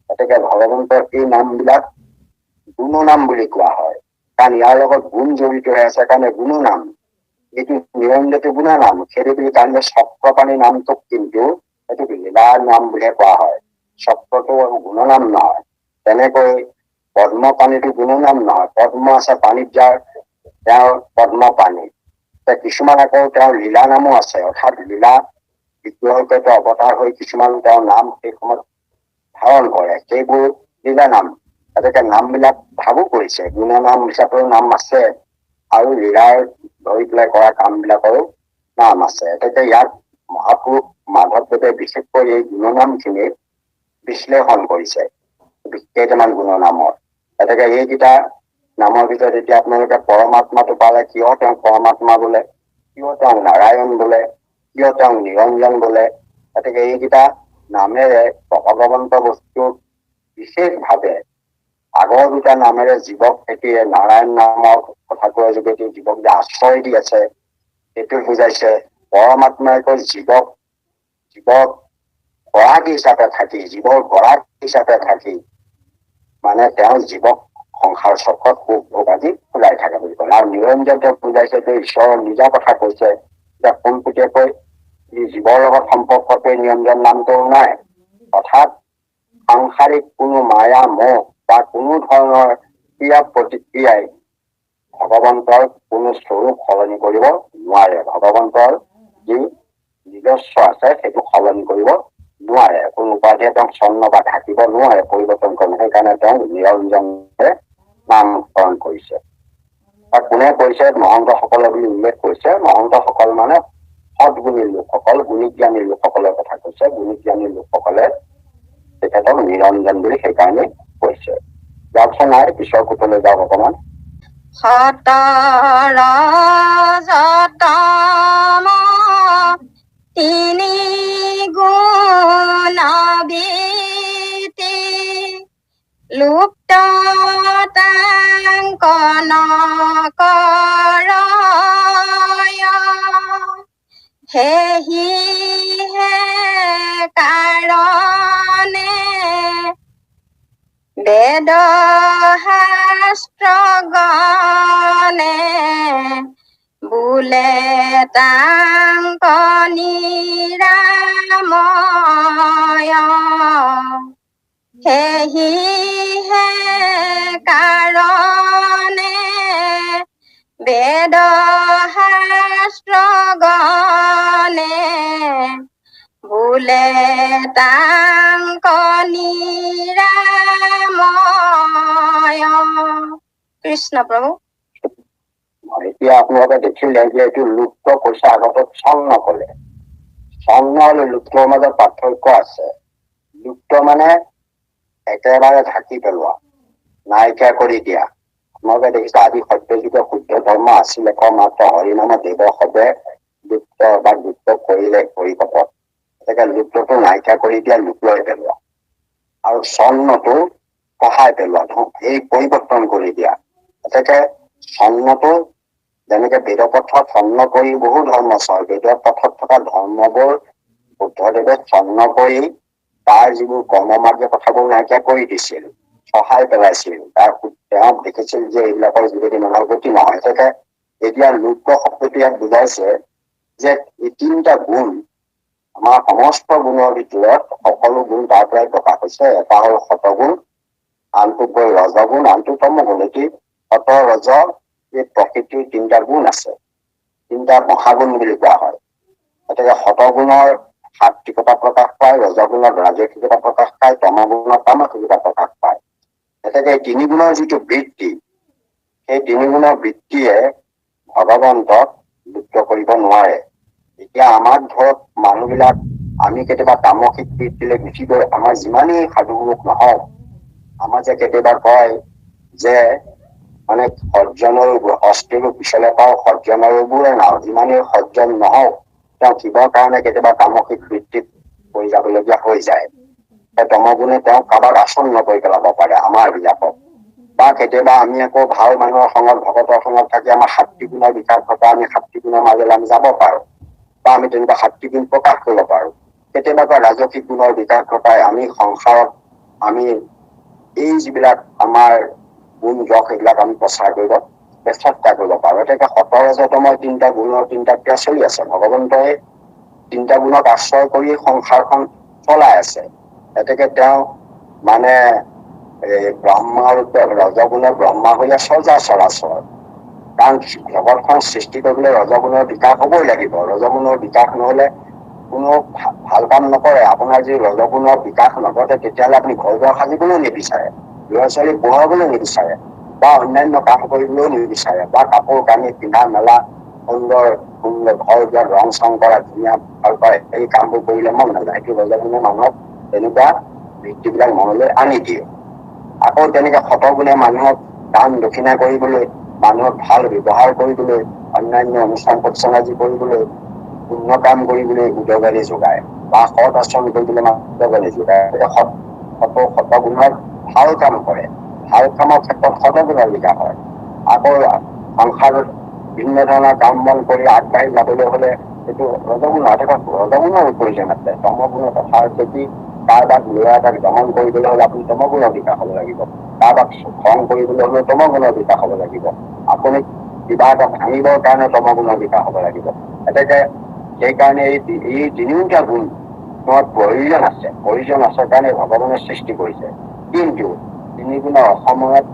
গতিকে ভগৱন্তৰ এই নামবিলাক গুণনাম বুলি কোৱা হয়, কাৰণ ইয়াৰ লগত গুণ জড়িত হৈ আছে কাৰণে গুণনাম। এইটো নিৰঞ্জনটো গুণনাম, সেইটো বুলি কাৰণে চক্ৰপাণী নামটোক কিন্তু সেইটো লীলাৰ নাম বুলিহে কোৱা হয়। চক্ৰটো গুণনাম নহয়। তেনেকৈ পদ্মপাণীটো গুণনাম নহয়। পদ্ম আছে পানীত যাৰ তেওঁৰ পদ্মপাণী। কিছুমান আকৌ তেওঁৰ লীলা নামো আছে, অৰ্থাৎ লীলা বিগ্ৰহকে অৱতাৰ হৈ কিছুমান তেওঁৰ নাম সেই সময়ত ধাৰণ কৰে, সেইবোৰ লীলা নাম। গতিকে নামবিলাক ভাগো কৰিছে, গুণনাম হিচাপেও নাম আছে আৰু লীলাৰ ধৰি পেলাই কৰা কাম বিলাকৰো নাম আছে। গতিকে ইয়াত মহাপুৰুষ মাধৱদেৱে বিশেষকৈ এই গুণনামখিনি বিশ্লেষণ কৰিছে কেইটামান গুণনামৰ। গতিকে এইকেইটা নামৰ ভিতৰত এতিয়া আপোনালোকে পৰমাত্মাটো পালে, কিয় তেওঁক পৰমাত্মা বোলে, কিয় তেওঁক নাৰায়ণ বোলে, কিয় তেওঁক নিৰঞ্জন বোলে। গতিকে এইকেইটা নামেৰে ভগৱন্ত বস্তুক বিশেষভাৱে আগৰ দুটা নামেৰে জীৱক এতিয়া নাৰায়ণ নামৰ কথাটোৰ যোগেদি জীৱক যে আশ্ৰয় দি আছে সেইটো বুজাইছে। পৰমাত্মাই কৈ জীৱক গৰাকী হিচাপে থাকি, জীৱৰ গৰাকী হিচাপে থাকি মানে তেওঁ জীৱক সংসাৰ চক্ৰত সুখ ভোগ আদি খোলাই থাকে বুলি কলে। আৰু নিৰঞ্জন তেওঁক বুজাইছে যে ঈশ্বৰৰ নিজা কথা কৈছে যে পোনপটীয়াকৈ জীৱৰ লগত সম্পৰ্কতে নিৰঞ্জন নামটো নাই, অৰ্থাৎ সাংসাৰিক কোনো মায়া মোহ বা কোনো ধৰণৰ ক্ৰিয়া প্ৰতিক্ৰিয়াই ভগৱন্তৰ কোনো স্বৰূপ সলনি কৰিব নোৱাৰে। ভগৱন্তৰ যি নিজস্ব আছে সেইটো সলনি কৰিব নোৱাৰে, কোনো উপাধিয়ে তেওঁক ছন্ন বা ঢাকিব নোৱাৰে, পৰিৱৰ্তন কৰিব। সেইকাৰণে তেওঁক নিৰঞ্জনেৰে নামকৰণ কৰিছে। আৰু কোনে কৈছে? মহন্তসকলে বুলি উল্লেখ কৰিছে। মহন্তসকল মানে সৎগুণী লোকসকল, গুণীজ্ঞানী লোকসকলৰ কথা কৈছে। গুণীজ্ঞানী লোকসকলে তেখেতক নিৰঞ্জন বুলি সেইকাৰণে কৈছে। যাওকচোন নাই পিছৰ কোটলৈ যাওক অকমান।
সতৰ যতম তিনি গুণবিতি লুপ্ত তাংকন কৰয় সেহিহে কাৰণে বেদ শাস্ত্ৰ গণে বোলে তাংক নিৰাময় সেহিহে কাৰণে বেদ শাস্ত্ৰ গণে বোলে তাংক নিৰাময়। কৃষ্ণ প্ৰভু।
এতিয়া আপোনালোকে দেখিলে যে এইটো লুপ্ত কৈছে, আগতে ছন্ন কলে। ছন্ন আৰু লুপ্তৰ মাজত পাৰ্থক্য আছে। লুপ্ত মানে একেবাৰে ঢাকি পেলোৱা, নাইকিয়া কৰি দিয়া। আপোনালোকে দেখিছে আদি সত্যযুগৰ শুদ্ধ ধৰ্ম আছিলে মাত্ৰ হৰিনাম দেৱ সবে লুপ্ত বা লুপ্ত কৰিলে হৰিপথত। গতিকে লুপ্তটো নাইকিয়া কৰি দিয়া, লুপ্তই পেলোৱা। আৰু ছন্নটো সহায় পেলোৱা, এই পৰিৱৰ্তন কৰি দিয়া। গতিকে ছন্নটো যেনেকে বেদ পথত ছন্ন কৰি বহু ধৰ্ম ছয়, বেদৰ পথত থকা ধৰ্মবোৰ বুদ্ধদেৱে ছন্ন কৰি তাৰ যিবোৰ কৰ্মমাৰ্গৰ কথাবোৰ নাইকিয়া কৰি দিছিল, সহায় পেলাইছিল। তাৰ তেওঁ দেখিছিল যে এইবিলাকৰ যোগেদি মানুহৰ গতি নহয়। গতিকে এতিয়া লুপ্ত শব্দটো ইয়াক বুজাইছে যে এই তিনিটা গুণ আমাৰ সমস্ত গুণৰ ভিতৰত সকলো গুণ তাৰ পৰাই প্ৰকাশ হৈছে। এটা হ'ল শতগুণ, আনটো গৈ ৰজগুণ, আনটো তমগুণ। এটি শত ৰজ এই প্ৰকৃতিৰ তিনিটা গুণ আছে, তিনিটা মহাগুণ বুলি কোৱা হয়। গতিকে শতগুণৰ সাত্বিকতা প্ৰকাশ পায়, ৰজগুণত ৰাজসিকতা প্ৰকাশ পায়, তমগুণত তামসিকতা প্ৰকাশ পায়। গতিকে এই তিনি গুণৰ যিটো বৃত্তি, সেই তিনি গুণৰ বৃত্তিয়ে ভগৱন্তক লুপ্ত কৰিব নোৱাৰে। এতিয়া আমাক ধৰক মানুহবিলাক আমি কেতিয়াবা তামসিক বৃত্তিলৈ গুচি গৈ আমাৰ যিমানেই সাধুলোক নহওক, আমাৰ যে কেতিয়াবা কয় যে মানে সজ্জনৰ অস্থিৰো পিছলে পাওঁ সজ্জনৰবোৰে নাও, যিমানেই সজ্জন নহওক তেওঁ কিবা কাৰণে কেতিয়াবা তামসিক বৃত্তিত পৰি যাবলগীয়া হৈ যায়। তমগুণে তেওঁ কাৰোবাক আসন্ন কৰি পেলাব পাৰে আমাৰ বিলাকক। বা কেতিয়াবা আমি আকৌ ভাল মানুহৰ সংগত ভকতৰ সংগত থাকি আমাৰ সাত্বিক গুণৰ বিকাশ ঘটা আমি সাত্বিক গুণৰ মাজলৈ আমি যাব পাৰো, বা আমি তেনেকুৱা সাত্বিক গুণ প্ৰকাশ কৰিব পাৰো। কেতিয়াবা ৰাজসিক গুণৰ বিকাশ ঘটাই আমি সংসাৰত আমি এই যিবিলাক আমাৰ গুণ যশ এইবিলাক আমি প্ৰচাৰ কৰিব চেষ্টা কৰিব পাৰো। এতিয়া সতৰজতমৰ তিনিটা গুণৰ তিনিটা ক্ৰিয়া চলি আছে। ভগৱন্তই তিনিটা গুণক আশ্ৰয় কৰি সংসাৰখন চলাই আছে। গতিকে তেওঁ মানে ব্ৰহ্মা ৰূপে ৰজগুণৰ ব্ৰহ্মা হৈ সজা চৰাচৰ। কাৰণ জগতখন সৃষ্টি কৰিবলৈ ৰজগুণৰ বিকাশ হবই লাগিব। ৰজগুণৰ বিকাশ নহলে কোনো ভাল কাম নকৰে। আপোনাৰ যদি ৰজগুণৰ বিকাশ নঘটে তেতিয়াহ'লে আপুনি ঘৰ দুৱাৰ সাজিবলৈও নিবিচাৰে, ল'ৰা ছোৱালী পঢ়াবলৈ নিবিচাৰে, বা অন্যান্য কাম কৰিবলৈও নিবিচাৰে, বা কাপোৰ কানি পিন্ধা মেলা সুন্দৰ সুন্দৰ ঘৰ দুৱাৰ ৰং চং কৰা ধুনীয়া ভাল পায়, এই কামবোৰ কৰিলে মন নাযায়। সেইটো ৰজগুণে মানুহক তেনেকুৱা বৃত্তিবিলাক মনলৈ আনি দিয়ে। আকৌ তেনেকে সতগুণে মানুহক দান দক্ষিণা কৰিবলৈ, মানুহক ভাল ব্যৱহাৰ কৰিবলৈ, অন্যান্য অনুষ্ঠান প্ৰতিষ্ঠান আদি কৰিবলৈ, পুণ্য কাম কৰিবলৈ উদগনি যোগায়, বা সৎ আচৰণ কৰিবলৈ উদগনি যোগায়। সতগুণৰ ভাল কাম কৰে, ভাল কামৰ ক্ষেত্ৰত সতগুণৰ বিকাশ হয়। আকৌ সংসাৰত বিভিন্ন ধৰণৰ কাম বন কৰি আগবাঢ়ি যাবলৈ হলে এইটো ৰজগুণৰ প্ৰয়োজন আছে। তমগুণৰ কথা হৈছে কি, কাৰোবাক ল'ৰা এটাক দমন কৰিবলৈ হলে আপুনি তমগুণৰ বিকাশ হব লাগিব। কাৰোবাক খং কৰিবলৈ হলে তমগুণৰ বিকাশ হব লাগিব। আপুনি কিবা এটা ভাঙিবৰ কাৰণে তমগুণৰ বিকাশ হব লাগিব। গতিকে সেইকাৰণে এই তিনিওটা গুণ প্ৰয়োজন আছে কাৰণে ভগৱানে সৃষ্টি কৰিছে। কিন্তু তিনি গুণৰ অসময়ত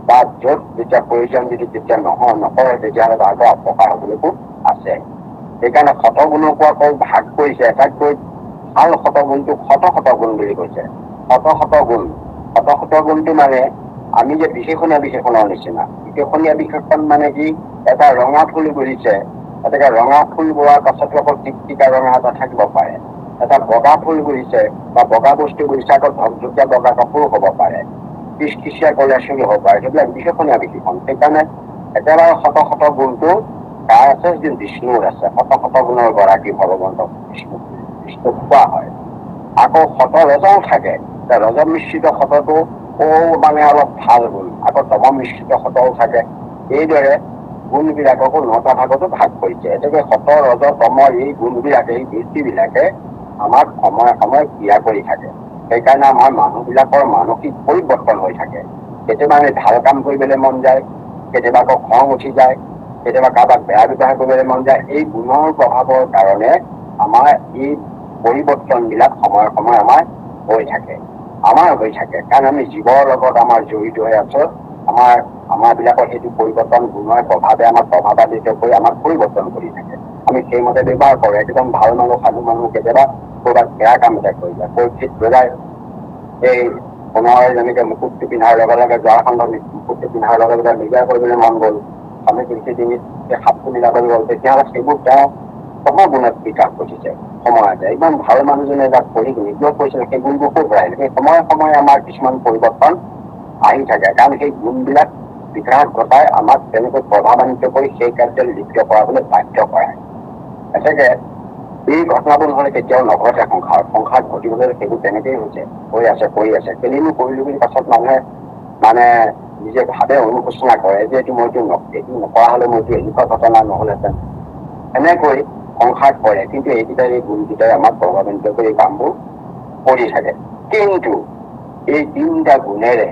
বা য'ত যেতিয়া প্ৰয়োজন যদি তেতিয়া নকৰে তেতিয়াহ'লে তাৰ অপকাৰ হবলৈকো আছে। সেইকাৰণে সতগুণকো আকৌ ভাগ কৰিছে। আটাইতকৈ ভাল সতগুণটোক শত গুণ বুলি কৈছে। শত গুণটো মানে আমি যে বিশেষণীয়া নিচিনা। বিশেষণ মানে কি, এটা ৰঙা ফুল গজিছে, গতিকে ৰঙা ফুল ৰোৱাৰ পাছতো আকৌ টিকটিকা ৰঙা এটা থাকিব পাৰে। এটা বগা ফুল গজিছে বা বগা বস্তু গজিছে, আকৌ ধকধকীয়া বগা কাপোৰো হব পাৰে, পিচকিচিয়া কলাচল হব পাৰে। সেইবিলাক বিশেষণ। সেইকাৰণে একেবাৰে শত গুণটো কাৰ আছে, যি বিষ্ণুৰ আছে। শত গুণৰ গৰাকী ভগৱন্তক বিষ্ণুক কোৱা হয়। আকৌ ৰজও থাকে। ৰজ মিশ্ৰিত শতটো মানে অলপ ভাল গুণ, আকৌ তম মিশ্ৰিত শতও থাকে। এইদৰে গুণ বিলাককো 9টা ভাগতো ভাগ কৰিছে। গতিকে শত ৰজ তম এই গুণ বিলাকে, এই বৃত্তি বিলাকে আমাক সময়ে সময়ে ক্ৰিয়া কৰি থাকে। সেইকাৰণে আমাৰ মানুহ বিলাকৰ মানসিক পৰিৱৰ্তন হৈ থাকে। কেতিয়াবা আমি ভাল কাম কৰিবলৈ মন যায়, কেতিয়াবা আকৌ খং উঠি যায়, কেতিয়াবা কাৰোবাক বেয়া ব্যৱহাৰ কৰিবলৈ মন যায়। এই গুণৰ প্ৰভাৱৰ কাৰণে আমাৰ এই পৰিৱৰ্তন বিলাক সময়ে সময়ে আমাৰ হৈ থাকে। কাৰণ আমি জীৱৰ লগত আমাৰ জড়িত হৈ আছো। আমাৰ বিলাকৰ সেইটো পৰিৱৰ্তন গুণৰ প্ৰভাৱে আমাক প্ৰভাৱান্বিত কৰি আমাক পৰিৱৰ্তন কৰি থাকে। আমি সেইমতে ব্যৱহাৰ কৰো। একদম ভাল মানুহ সাধু মানুহ কেতিয়াবা ক'ৰবাত বেয়া কাম এটা কৰি যায়, পৰিস্থিতি বজাই এই সোণৰ যেনেকে মুকুটটো পিন্ধাৰ লগে লগে জৰাখণ্ডৰ মুকুটটো পিন্ধাৰ লগে লগে নিজে কৰিবলৈ মন গ'ল, আমি পৃথিৱীত সাপটো মিলাবলৈ গ'ল, তেতিয়াহ'লে সেইবোৰ তেওঁ তমগুণত বিকাশ ঘটিছে। সময়তে ইমান ভাল মানুহজনে তাক পঢ়ি নিজেও কৈছিল, সেই গুণবোৰ ক'ৰ পৰা আহিল? সেই সময়ে সময়ে আমাৰ কিছুমান পৰিৱৰ্তন আহি থাকে। কাৰণ সেই গুণবিলাক বিকাশ ঘটাই আমাক তেনেকৈ প্ৰভাৱান্বিত কৰি সেই কাৰ্যত লিপ্ত কৰাবলৈ বাধ্য কৰায়। গতিকে এই ঘটনাবোৰ নহলে কেতিয়াও নঘটে। সংসাৰত ঘটিবলৈ সেইবোৰ তেনেকেই হৈছে, কৰি আছে। কেলেনো কৰিলো বুলি পাছত মানুহে মানে নিজে ভাৱে অনুশোচনা কৰে যে এইটো নকৰা হলে মইতো এনেকুৱা ঘটনা নহলহেঁতেন। এনেকৈ সংসাৰ কৰে। কিন্তু এই গুণকেইটাই আমাক প্ৰভাৱান্বিত কৰি কামবোৰ কৰি থাকে। কিন্তু এই তিনিটা গুণেৰে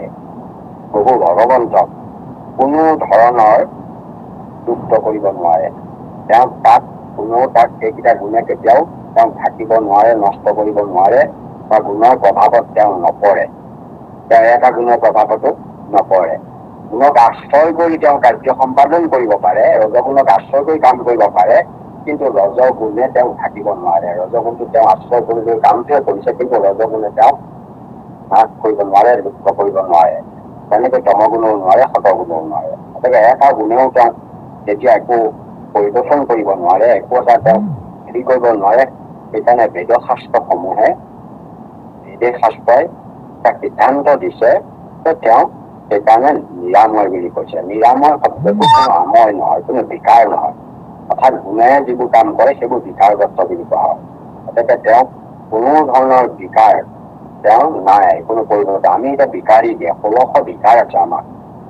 প্ৰভু ভগৱন্তক কোনো ধৰণৰ যুক্ত কৰিব নোৱাৰে। তাক সেইকেইটা গুণে কেতিয়াও তেওঁক ঢাকিব নোৱাৰে, নষ্ট কৰিব নোৱাৰে, বা গুণৰ প্ৰভাৱত তেওঁ নপৰে। তেওঁ এটা গুণৰ প্ৰভাৱতো নপৰে। গুণক আশ্ৰয় কৰি তেওঁ কাৰ্য সম্পাদন কৰিব পাৰে, ৰজগুণক আশ্ৰয় কৰি কাম কৰিব পাৰে, কিন্তু ৰজগুণে তেওঁক ঢাকিব নোৱাৰে। ৰজগুণটো তেওঁ আশ্ৰয় কৰিবলৈ কামটোৱে কৰিছে, কিন্তু ৰজগুণে তেওঁক নাশ কৰিব নোৱাৰে, লুপ্ত কৰিব নোৱাৰে। তেনেকৈ তমগুণেও নোৱাৰে, শতগুণেও নোৱাৰে। গতিকে এটা গুণেও তেওঁক যেতিয়া একো পৰিৱৰ্তন কৰিব নোৱাৰে, একো এটা তেওঁক হেৰি কৰিব নোৱাৰে, সেইকাৰণে বেদশাস্ত্ৰসমূহে বেদে শাস্ত্ৰই এটা সিদ্ধান্ত দিছে যে তেওঁ সেইকাৰণে নিৰাময় বুলি কৈছে। নিৰাময় শব্দটো কোনো আময় নহয়, কোনো বিকাৰ নহয়, অৰ্থাৎ গুণেৰে যিবোৰ কাম কৰে সেইবোৰ বিকাৰগ্ৰস্ত বুলি কোৱা হয়। গতিকে তেওঁ কোনো ধৰণৰ বিকাৰ তেওঁ নাই, কোনো পৰিৱৰ্তন। আমি এতিয়া বিকাৰী দিয়ে 1600 বিকাৰ আছে আমাৰ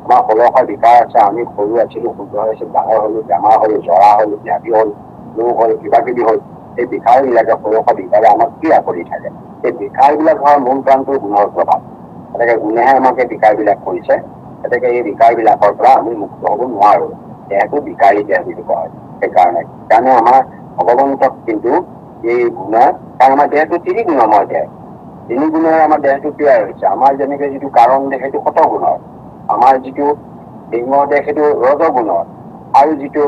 1600 বিকাৰ আছে। আমি সৰু আছিলো, শুদ্ধ হৈছিলো, ডাঙৰ হলো, বেমাৰ হলো, জৰা হলো, ব্যাধি হল, ৰোগ হল, কিবা কিবি হল। এই বিকাৰ বিলাকে 1600 বিকাৰে আমাক ক্ৰিয়া কৰি থাকে। এই বিকাৰ বিলাক হোৱাৰ মূল কাৰণটো গুণৰ প্ৰভাৱ। গতিকে গুণেহে আমাক এই বিকাৰ বিলাক কৰিছে। গতিকে এই বিকাৰ বিলাকৰ পৰা আমি মুক্ত হব নোৱাৰো। দেহটো বিকাৰী দেহ বুলি কোৱা হয়। সেইকাৰণে আমাৰ ভগৱন্তক কিন্তু এই গুণে, কাৰণ আমাৰ দেহটো 3 গুণময় দেহ। 3 গুণেৰে আমাৰ দেহটো তৈয়াৰ হৈছে। আমাৰ যেনেকে যিটো কাৰণ দেহ সেইটো সতগুণৰ, আমাৰ যিটো লিংগ দেহ সেইটো ৰজগুণৰ, আৰু যিটো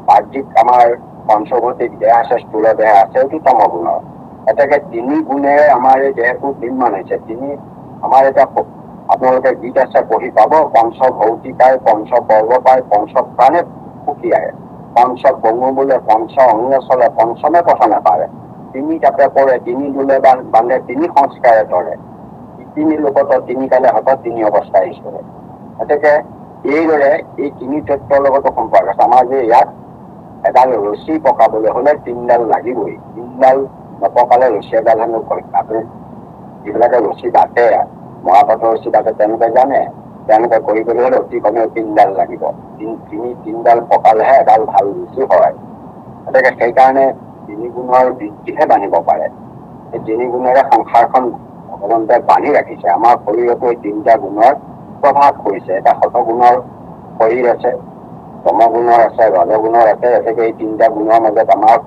বাহ্যিক আমাৰ পঞ্চভৌতিক দেহ আছে, স্থূল দেহ আছে, সেইটো তমগুণৰ। গতিকে 3 গুণেৰে আমাৰ এই দেহটো নিৰ্মাণ হৈছে। আমাৰ এতিয়া আপোনালোকে গীত আছে পঢ়ি পাব, পঞ্চ ভৌতিকায় পঞ্চ পৰ্ব পায়, পঞ্চ প্ৰাণে সুখীয়ায়, পঞ্চ পঙু বোলে, পঞ্চ অঙ্গ চলে, পঞ্চমে কথা নাপাৰে। 3 তাপে পৰে, 3 বোলে বান্ধে, 3 সংস্কাৰে ধৰে, 3 লোকত 3 কালে হাতত 3 অৱস্থা ঈশ্বৰে। গতিকে এইদৰে এই 3 তত্বৰ লগতো সম্পৰ্ক আছে। আমাৰ যে ইয়াত এডাল ৰছী পকাবলৈ হলে 3ডাল লাগিবই। 3ডাল নপকালে ৰছী এডাল হেনো আপুনি যিবিলাকে ৰছী বাটে, মৰাপাটৰ ৰছী বাটে, তেওঁলোকে জানে। তেওঁলোকে কৰিবলৈ হলে অতি কমেও 3ডাল লাগিব। 3ডাল পকালেহে এডাল ভাল ৰছী হয়। গতিকে সেইকাৰণে 3 গুণৰ বৃদ্ধিহে বান্ধিব পাৰে। এই 3 গুণেৰে সংসাৰখন ভগৱন্তই বান্ধি ৰাখিছে। আমাৰ শৰীৰতো এই 3টা গুণৰ প্ৰভাৱ পৰিছে। এটা সতগুণৰ শৰীৰ আছে, তমগুণৰ আছে, ৰজগুণৰ আছে। গতিকে এই 3টা গুণৰ মাজত আমাৰ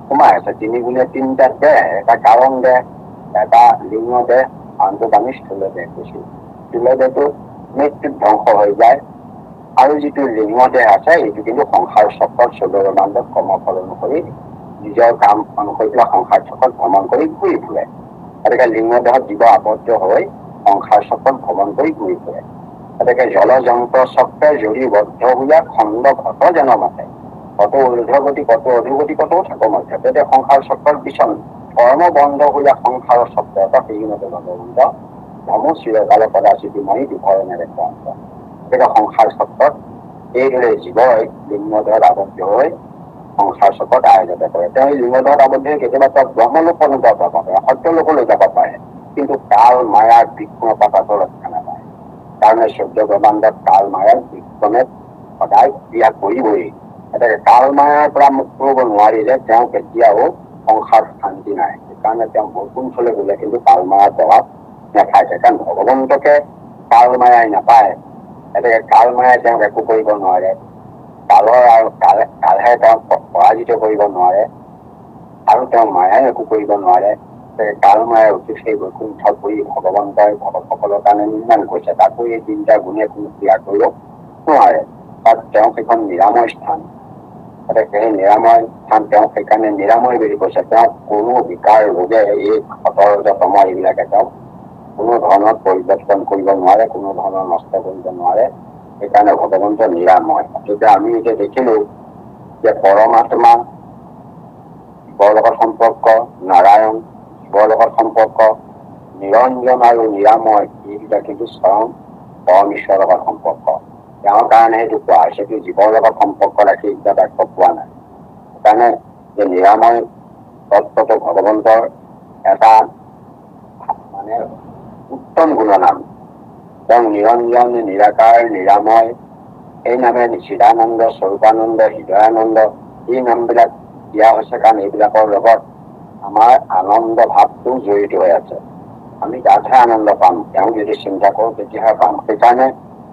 সোমাই আছে। 3 গুণে 3টা দেহ, এটা কাৰণ দেহ, এটা লিংগ দেহ, আনটোত আমি স্থূল দেহ কৈছো। স্থূল দেহটো মৃত্যুত ধ্বংস হৈ যায়, আৰু যিটো লিংগ দেহ আছে এইটো কিন্তু সংসাৰ চক্ৰত 14 মাণ্ডত কৰ্মফল অনুসৰি নিজৰ কাম অনুসৰি সংসাৰ চক্ৰত ভ্ৰমণ কৰি ঘূৰি ফুৰে। গতিকে লিংগ দেহত জীৱ আবদ্ধ হৈ সংসাৰ চক্ৰত ভ্ৰমণ কৰি ঘূৰি ফুৰে। গতিকে জল যন্ত্ৰ চক্ৰে জৰি বদ্ধ হোৱা খণ্ড ঘট যেন মাতে, কত ঊৰ্ধ্বগতি, কত অধোগতি, কত থাকো মধ্য। তেতিয়া সংসাৰ চক্ৰৰ পিছন কৰ্ম বন্ধ হোৱা সংসাৰৰ চক্ৰ এটা সেইমতে ভগৱন্ত ধমো চিৰকালে কদাচিতি মৰি দুধৰণেৰে ক্ৰান্ত। গতিকে সংসাৰ চক্ৰত এইদৰে জীৱই লিংগ দেহত আবদ্ধ হৈ সংসাৰ চক্ৰত আয়োজতে কৰে। তেওঁ লিংগ দেহত আবদ্ধ হৈ কেতিয়াবা তেওঁ ব্ৰহ্মলোক অনুভৱ পাব পাৰে, সত্যলোকলৈ যাব পাৰে, কিন্তু কাল মায়াৰ বিঘ্ন পাতাটো ৰক্ষা নাপায়। কাৰণে 14 ব্ৰহ্মাণ্ডত কাল মায়াৰ বিক্ৰমে সদায় ক্ৰিয়া কৰিবই। গতিকে কাল মায়াৰ পৰা মুক্ত হব নোৱাৰিলে তেওঁ কেতিয়াও সংসাৰ শান্তি নাই। সেইকাৰণে তেওঁ বৈকুণ্ঠলৈ গলে কিন্তু কাল মায়াৰ প্ৰভাৱ নাথাকে। কাৰণ ভগৱন্তকে কাল মায়াই নাপায়। গতিকে কাল মায়াই তেওঁক একো কৰিব নোৱাৰে। কালৰ আৰু কালহে তেওঁক পৰাজিত কৰিব নোৱাৰে, আৰু তেওঁ মায়াই একো কৰিব নোৱাৰে। কাল মায়াৰ উচিত সেই বৈকুণ্ঠ কৰি ভগৱন্তই ভকতসকলৰ কাৰণে নিৰ্মাণ কৰিছে। তাকো এই 3টা গুণে কোনো ক্ৰিয়া কৰিব নোৱাৰে। তাত তেওঁ সেইখন নিৰাময় স্থান। গতিকে সেই নিৰাময় স্থান তেওঁক সেইকাৰণে নিৰাময় বুলি কৈছে। তেওঁক কোনো বিকাৰ ৰোগে এই সতৰজতম এইবিলাকে তেওঁক কোনো ধৰণৰ পৰিৱৰ্তন কৰিব নোৱাৰে, কোনো ধৰণৰ নষ্ট কৰিব নোৱাৰে। সেইকাৰণে ভগৱন্ত নিৰাময়। তেতিয়া আমি এতিয়া দেখিলো যে পৰমাত্মা শিৱৰ লগত সম্পৰ্ক, নাৰায়ণ শিৱৰ লগত সম্পৰ্ক, নিৰঞ্জন আৰু নিৰাময় এই দুটা কিন্তু স্বয়ং পৰমেশ্বৰৰ লগত সম্পৰ্ক। তেওঁৰ কাৰণে সেইটো কোৱা হৈছে, কিন্তু জীৱৰ লগত সম্পৰ্ক ৰাখি এতিয়া বাক্য পোৱা নাই। সেইকাৰণে যে নিৰাময় তত্ত্বটো ভগৱন্তৰ এটা মানে উত্তম গুণনাম। তেওঁ নিৰঞ্জন, নিৰাকাৰ, নিৰাময়, এই নামে চিদানন্দ, স্বৰূপানন্দ, হৃদয়ানন্দ এই নামবিলাক দিয়া হৈছে। কাৰণ এইবিলাকৰ লগত আমাৰ আনন্দ ভাৱটো জড়িত হৈ আছে। আমি তাতহে আনন্দ পাম, তেওঁ যদি চিন্তা কৰো তেতিয়াহে পাম। সেইকাৰণে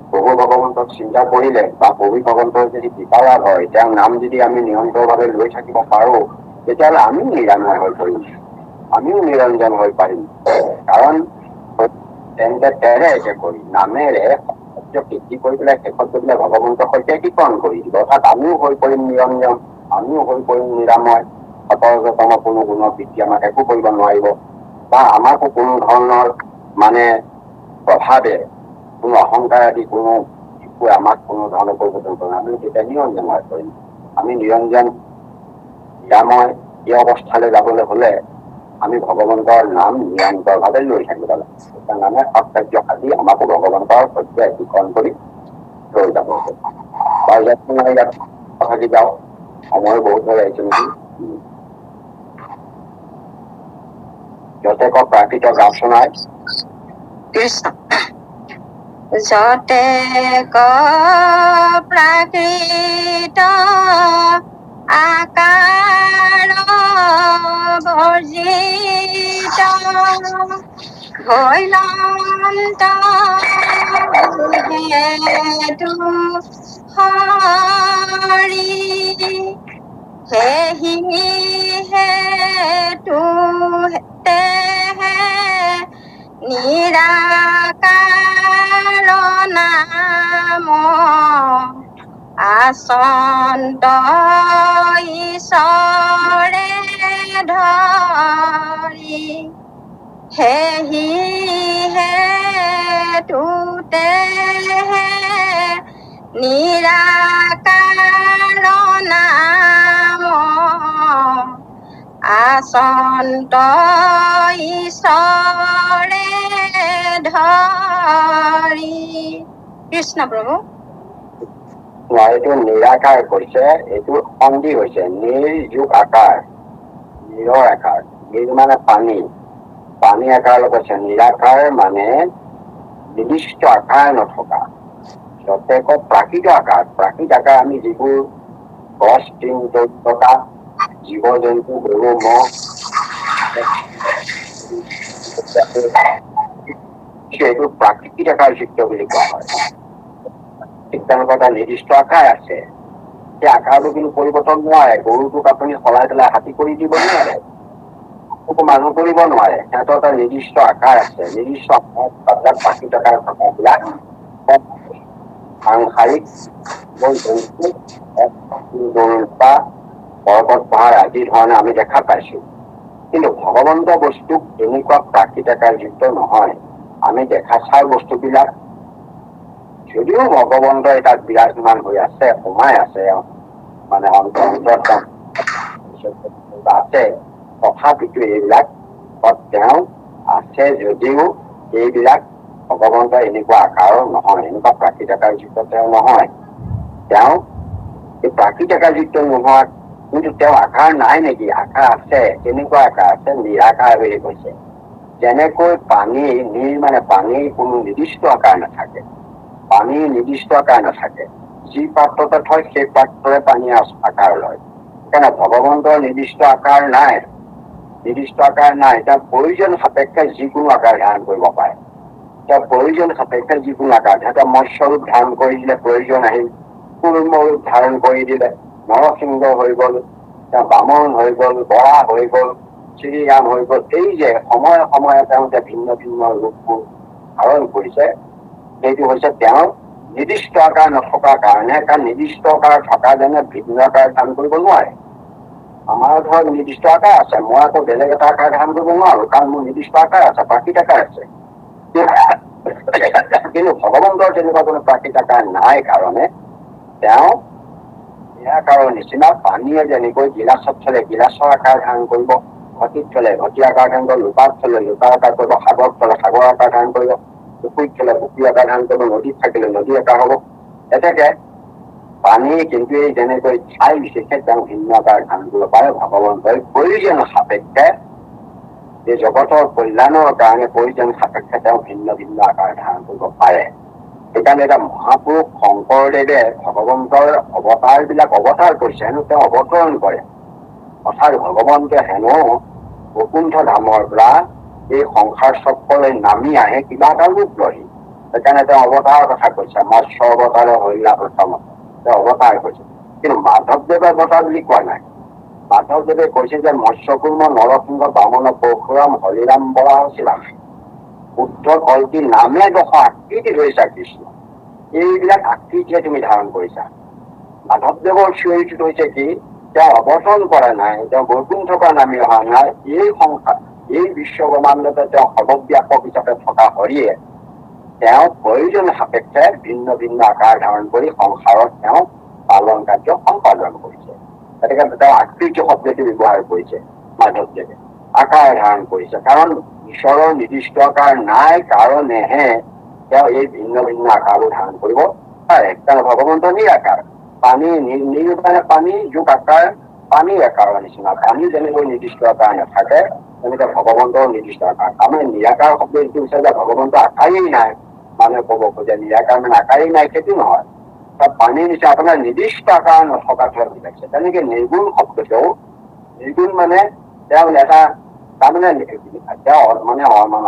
প্ৰভু ভগৱন্তক চিন্তা কৰিলে বা প্ৰভু ভগৱন্তৰ যদি কৃপা লাভ হয়, তেওঁৰ নাম যদি আমি নিৰন্তৰভাৱে লৈ থাকিব পাৰো, তেতিয়াহ'লে আমিও নিৰাময় হৈ পৰিম, আমিও নিৰঞ্জন হৈ পাৰিম। কাৰণ তেন্তে তেৰে একে কৰি নামেৰে সত্য সিদ্ধি কৰি পেলাই শেষত গৈ পেলাই ভগৱন্তৰ সৈতে একীকৰণ কৰি দিব। অৰ্থাৎ আমিও হৈ পৰিম নিৰঞ্জন, আমিও হৈ পৰিম নিৰাময়। সতৰজতম কোনো গুণৰ বৃদ্ধি আমাক একো কৰিব নোৱাৰিব, বা আমাকো কোনো ধৰণৰ মানে প্ৰভাৱে, কোনো অহংকাৰ আদি কোনো আমাক কোনো ধৰণৰ পৰিৱৰ্তন কৰিব। আমি তেতিয়া নিৰঞ্জন হৈ পৰিম। আমি নিৰঞ্জন নিৰাময় এই অৱস্থালৈ যাবলৈ হলে আমি ভগৱন্তৰ নাম নিৰন্তৰভাৱে লৈ থাকিব লাগে। সেইকাৰণে সৎকাৰ্য সাজি আমাকো ভগৱন্তৰ সৈতে একীকৰণ কৰি লৈ যাব। বাৰু ইয়াত থাকি যাওঁ, সময় বহুত হৈ আহিছে নেকি। যতে ক প্ৰাকৃত গান শুনাই
কৃষ্ণ যতে ক প্ৰাকৃত আকাৰ বৰ্জিত ভৈলন্ত হেতু হৰি হেহি হেতু তেহে নিৰাকাৰ নাম আচন্ত ঈশ্বৰে ধৰি হেহি হেতু তেহে নিৰাকাৰ নাম আচন্ত ঈশ্বৰে ধৰি। কৃষ্ণ প্ৰভু।
এইটো নিৰাকাৰ কৈছে, এইটো সন্ধি হৈছে নিৰ্যোগ আকাৰ, নিৰৰ আকাৰ। নিৰ মানে পানী, পানী আকাৰ কৈছে। নিৰাকাৰ মানে নিৰ্দিষ্ট আকাৰ নথকা। যতে ক প্ৰাকৃত আকাৰ, প্ৰাকৃত আকাৰ আমি যিবোৰ গছ থকা জীৱ জন্তু গৰু মহ সেইটো প্ৰাকৃতিক আকাৰ যুক্ত বুলি কোৱা হয়। ঠিক তেনেকুৱা এটা নিৰ্দিষ্ট আকাৰ আছে, সেই আকাৰটো কিন্তু পৰিৱৰ্তন নোৱাৰে। গৰুটোক আপুনি সলাই পেলাই হাতী কৰি দিব নোৱাৰে, মানুহ কৰিব নোৱাৰে। সিহঁতৰ এটা নিৰ্দিষ্ট আকাৰ আছে, নিৰ্দিষ্ট আকাৰ প্ৰাকৃতিক আকাৰ থকাবিলাক সাংসাৰিক পৰ্বত পাহাৰ আদি ধৰণে আমি দেখা পাইছো। কিন্তু ভগৱন্ত বস্তুক এনেকুৱা প্ৰাকৃতিক আকাৰ যুক্ত নহয়। আমি দেখা চাই বস্তুবিলাক যদিও ভগৱন্তই তাত বিৰাজমান হৈ আছে, সোমাই আছে, মানে অন্তৰত আছে, তথাপিতো এইবিলাক তেওঁ আছে যদিও এইবিলাক ভগৱন্তৰ এনেকুৱা আকাৰৰ নহয়, এনেকুৱা প্ৰাকৃতিক আকাৰ যুক্ত তেওঁ নহয়। তেওঁ এই প্ৰাকৃতিক আকাৰ যুক্ত নোহোৱা, কিন্তু তেওঁ আকাৰ নাই নেকি? আকাৰ আছে, কেনেকুৱা আকাৰ আছে? নিৰাকাৰ বুলি কৈছে। যেনেকৈ পানী, নিৰ মানে পানীৰ কোনো নিৰ্দিষ্ট আকাৰ নাথাকে, পানীৰ নিৰ্দিষ্ট আকাৰ নাথাকে। যি পাত্ৰতে থয় সেই পাত্ৰৰে পানী আকাৰ লয়। সেইকাৰণে ভগৱন্তৰ নিৰ্দিষ্ট আকাৰ নাই, নিৰ্দিষ্ট আকাৰ নাই। তেওঁ প্ৰয়োজন সাপেক্ষে যিকোনো আকাৰ ধাৰণ কৰিব পাৰে। তেওঁ প্ৰয়োজন সাপেক্ষে যিকোনো আকাৰ, সিহঁতে মৎস্য ৰূপ ধাৰণ কৰি দিলে, প্ৰয়োজন আহিল। কুৰ্ম ৰূপ ধাৰণ কৰি দিলে, নৰসিংহ হৈ গল, তেওঁ বামন হৈ গল, বৰা হৈ গল, শ্ৰীৰাম হৈ গল। এই যে সময়ে সময়ে তেওঁ ভিন্ন ভিন্ন ৰূপবোৰ ধাৰণ কৰিছে, সেইটো হৈছে তেওঁৰ নিৰ্দিষ্ট আকাৰ নথকাৰ কাৰণে। কাৰণ নিৰ্দিষ্ট আকাৰ থকা যেনে ভিন্ন আকাৰ ধাৰণ কৰিব নোৱাৰে। আমাৰ ধৰক নিৰ্দিষ্ট আকাৰ আছে, মই আকৌ বেলেগ এটা আকাৰ ধাৰণ কৰিব নোৱাৰো, কাৰণ মোৰ নিৰ্দিষ্ট আকাৰ আছে, প্ৰাকৃতিক আকাৰ আছে। কিন্তু ভগৱন্তৰ তেনেকুৱা কোনো প্ৰাকৃতিক আকাৰ নাই কাৰণে তেওঁ নিৰাকাৰৰ নিচিনা। পানীয়ে যেনেকৈ গিলাচত থলে গিলাচৰ আকাৰ ধাৰণ কৰিব, ঘটিত থলে ঘটি আকাৰ ধাৰণ কৰিব, লোটাত থলে লোটাৰ আকাৰ কৰিব, সাগৰত থলে সাগৰ আকাৰ ধাৰণ কৰিব, পুখুৰীত থলে পুখুৰী আকাৰ ধাৰণ কৰিব, নদীত থাকিলে নদী আকাৰ হব। এনেকে পানী কিন্তু এই যেনেকৈ ঠাই বিশেষে তেওঁ ভিন্ন আকাৰ ধাৰণ কৰিব পাৰে। ভগৱন্তই প্ৰয়োজন সাপেক্ষে এই জগতৰ কল্যাণৰ কাৰণে প্ৰয়োজন সাপেক্ষে তেওঁ ভিন্ন ভিন্ন আকাৰ ধাৰণ কৰিব পাৰে। সেইকাৰণে এটা মহাপুৰুষ শংকৰদেৱে ভগৱন্তৰ অৱতাৰ বিলাক অৱতাৰ কৰিছে, হেনো তেওঁ অৱতৰণ কৰে। অৰ্থাৎ ভগৱন্তে হেনো বৈকুণ্ঠ ধামৰ পৰা এই সংসাৰ চক্ৰলৈ নামি আহে কিবা এটা ৰূপ লয়। সেইকাৰণে তেওঁ অৱতাৰৰ কথা কৈছে, মৎস্য অৱতাৰ হৰিলা প্ৰথমত তেওঁ অৱতাৰ কৈছে। কিন্তু মাধৱদেৱে অৱতাৰ বুলি কোৱা নাই। মাধৱদেৱে কৈছে যে মৎস্যকুৰ্ম, নৰসিংহ, বামন, পৰশুৰাম, হৰিৰাম, বৰাহ, শ্ৰীৰাম, বুদ্ধ, কল্কি নামে দশ আকৃতি ধৰিছা কৃষ্ণ। এইবিলাক আকৃতিয়ে তুমি ধাৰণ কৰিছা। মাধৱদেৱৰ চিঞৰিটো হৈছে কি, তেওঁ অৱতৰণ কৰা নাই, তেওঁ বৈকুণ্ঠৰ পৰা নামি অহা নাই। এই সংসাৰ, এই বিশ্ব ব্ৰহ্মাণ্ডতে তেওঁ সৰ্বব্যাপক হিচাপে থকা হৰিয়ে তেওঁ প্ৰয়োজন সাপেক্ষে ভিন্ন ভিন্ন আকাৰ ধাৰণ কৰি সংসাৰত তেওঁ পালন কাৰ্য সম্পাদন কৰিছে। গতিকে তেওঁ আকৃতি শব্দটো ব্যৱহাৰ কৰিছে মাধৱদেৱে। আকাৰ ধাৰণ কৰিছে। কাৰণ ঈশ্বৰৰ নিৰ্দিষ্ট আকাৰ নাই কাৰণেহে তেওঁ এই ভিন্ন ভিন্ন আকাৰবোৰ ধাৰণ কৰিব পাৰে। কাৰণ ভগৱন্ত নিৰাকাৰ। পানী নীল মানে পানী, যোগ আকাৰ পানীৰ আকাৰৰ নিচিনা। পানী যেনেকৈ নিৰ্দিষ্ট আকাৰ নাথাকে তেনেকে ভগৱন্তৰ নিৰ্দিষ্ট আকাৰ। তাৰমানে নিৰাকাৰ শব্দ যিটো হৈছে যে ভগৱন্ত আকাৰেই নাই, মানুহে ক'ব খোজে নিৰাকাৰ মানে আকাৰেই নাই, সেইটো নহয়। পানীৰ নিচিনা আপোনাৰ নিৰ্দিষ্ট আকাৰ নথকাটোহে বুজাইছে। তেনেকে নিৰ্গুণ শব্দটোও, নিৰ্গুণ মানে তেওঁ এটা তাৰমানে তেওঁ মানে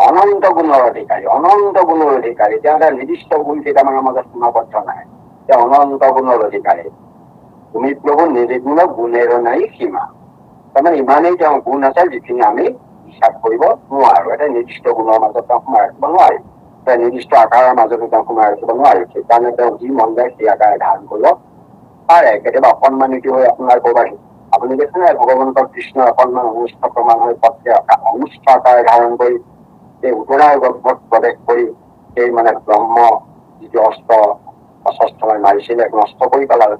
অনন্ত গুণৰ অধিকাৰী, অনন্ত গুণৰ অধিকাৰী। তেওঁ এটা নিৰ্দিষ্ট গুণ কেইটামানৰ মাজত সীমাবদ্ধ নাই, তেওঁ অনন্ত গুণৰ অধিকাৰী। তুমি প্ৰভু নিৰ্গুণ গুণেৰ নাই সীমা। তাৰমানে ইমানেই তেওঁ গুণ আছে যিখিনি আমি হিচাপ কৰিব নোৱাৰো। এটা নিৰ্দিষ্ট গুণৰ মাজত তেওঁ সোমাই ৰাখিব নোৱাৰি, এটা নিৰ্দিষ্ট আকাৰৰ মাজতো তেওঁ সোমাই ৰাখিব নোৱাৰি। সেইকাৰণে তেওঁ যি মন যায় সেই আকাৰ ধাৰণ কৰিব পাৰে। কেতিয়াবা অসন্মানিত হৈ আপোনাৰ কৰবাত আপুনি দেখে নাই ভগৱন্ত কৃষ্ণ অকণমান অনুষ্ঠ প্ৰমাণ হৈ পথে অনুষ্ঠ আকাৰ ধাৰণ কৰি সেই উত্তৰাৰ গৰ্ভত প্ৰৱেশ কৰি সেই মানে ব্ৰহ্ম যিটো অস্ত্ৰ মাৰিছিলে নষ্ট কৰি পেলালে।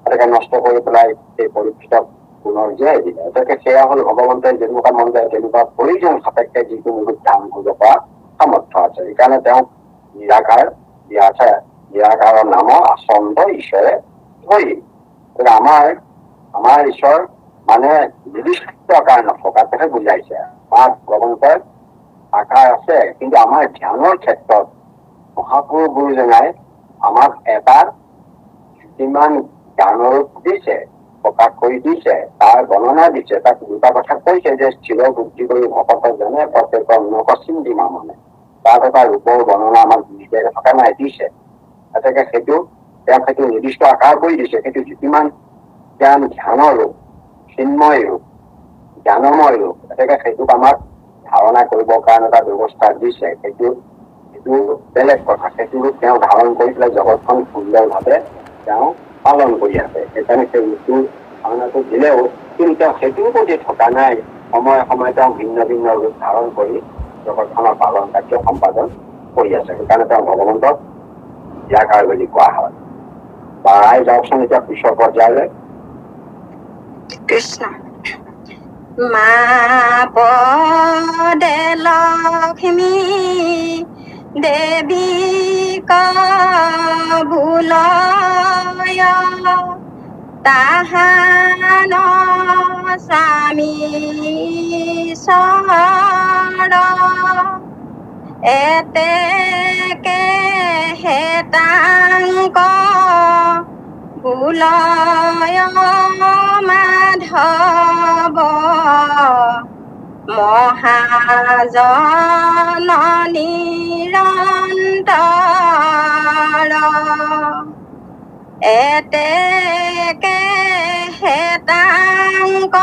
গতিকে নষ্ট কৰি পেলাই সেই পৰীক্ষিত পুনৰ জীয়াই দিলে। গতিকে সেয়া হ'ল ভগৱন্তই যেনেকুৱা মন যায় তেনেকুৱা প্ৰয়োজন সাপেক্ষে যিকোনো ৰূপ ধাৰণ কৰিব পৰা সামৰ্থ্য আছে। সেইকাৰণে তেওঁক নিৰাকাৰ দিয়া আছে। নিৰাকাৰৰ নাম আচন্দ ঈশ্বৰে ধৰি। আমাৰ ঈশ্বৰ মানে নিৰ্দিষ্ট আকাৰ নথকাটোহে বুজাইছে। আমাৰ ভগৱন্তৰ আকাৰ আছে, কিন্তু আমাৰ ধ্যানৰ ক্ষেত্ৰত মহাপুৰুষ গুৰুজনাই আমাক এটা যিমান জ্ঞানৰ দিছে, প্ৰকাশ কৰি দিছে, তাৰ গণনা দিছে। তাক দুটা কথা কৈছে যে স্থিৰ বুদ্ধি কৰি ভকত জনে প্ৰত্যেকৰ নকচিন্তি মানে তাত এটা ৰূপৰ গণনা আমাক নিজে থকা নাই দিছে। গতিকে সেইটো তেওঁ সেইটো নিৰ্দিষ্ট আকাৰ কৰি দিছে। সেইটো যিমান জ্ঞান ধ্যানৰ ৰূপ, চিন্ময় ৰূপ, জ্ঞানময় ৰূপ। গতিকে সেইটোক আমাক ধাৰণা কৰিবৰ কাৰণে এটা ব্যৱস্থা দিছে। সেইটো বেলেগ কথা। সেইটো ৰূপ তেওঁ ধাৰণ কৰি পেলাই জগতখন সুন্দৰভাৱে তেওঁ পালন কৰি আছে। সেইকাৰণে সেই ৰূপটোৰ ধাৰণাটো দিলেও কিন্তু তেওঁ সেইটোৰ প্ৰতি থকা নাই। সময়ে সময়ে তেওঁ ভিন্ন ভিন্ন ৰূপ ধাৰণ কৰি জগতখনৰ পালন কাৰ্য সম্পাদন কৰি আছে। সেইকাৰণে তেওঁ ভগৱন্তক নিৰাকাৰ বুলি কোৱা হয়। বা আই যাওকচোন এতিয়া পিছৰ পৰ্যায়লৈ।
কৃষ্ণ। মা পদে লক্ষ্মী দেৱী কবুলয় তাহান স্বামী চৰ এতেকে হেতাংক বুলয় মাধৱ মহাজন নিৰন্তৰ এতেকে হেতাংক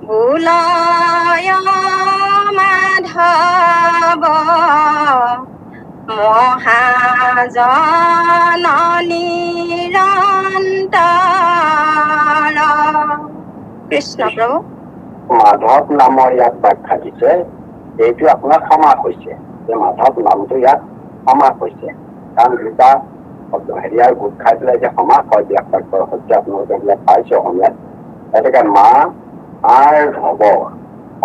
বুলয় মাধৱ মহাজন নিৰন্তৰ। কৃষ্ণ প্ৰভু।
মাধৱ নামৰ ইয়াত ব্যাখ্যা দিছে, এইটো আপোনাৰ সমাস হৈছে যে মাধৱ নামটো ইয়াত সমাস হৈছে। কাৰণ দুটা হেৰিয়াৰ গোট খাই পেলাই যে সমাস হয় ব্যাখ্যাৰ সৈতে আপোনালোকে এইবিলাক পাইছে অসমীয়াত। গতিকে মাৰ ধব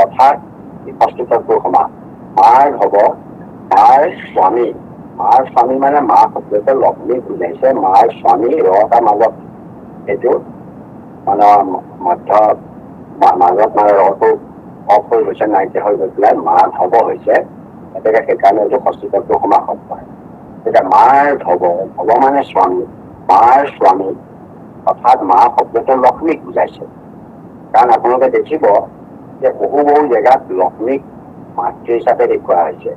অৰ্থাৎ প্ৰস্তুতটো সমাস। মাৰ ধব মাৰ স্বামী। মাৰ স্বামী মানে মা শব্দতে লক্ষ্মী বুজাইছে। মাৰ স্বামী ৰতাৰ মাজত সেইটো মানে মাজত মানে ৰটো অফ হৈ গৈছে, নাইকিয়া হৈ গৈ পেলাই মাধৱ হৈছে। গতিকে সেইকাৰণে এইটো প্ৰস্তুতটো সমাসত হয়। এতিয়া মাৰ ধব মানে স্বামী, মাৰ স্বামী অৰ্থাৎ মা শব্দটো লক্ষ্মীক বুজাইছে। কাৰণ আপোনালোকে দেখিব যে বহু জেগাত লক্ষ্মীক মাতৃ হিচাপে দেখুওৱা হৈছে।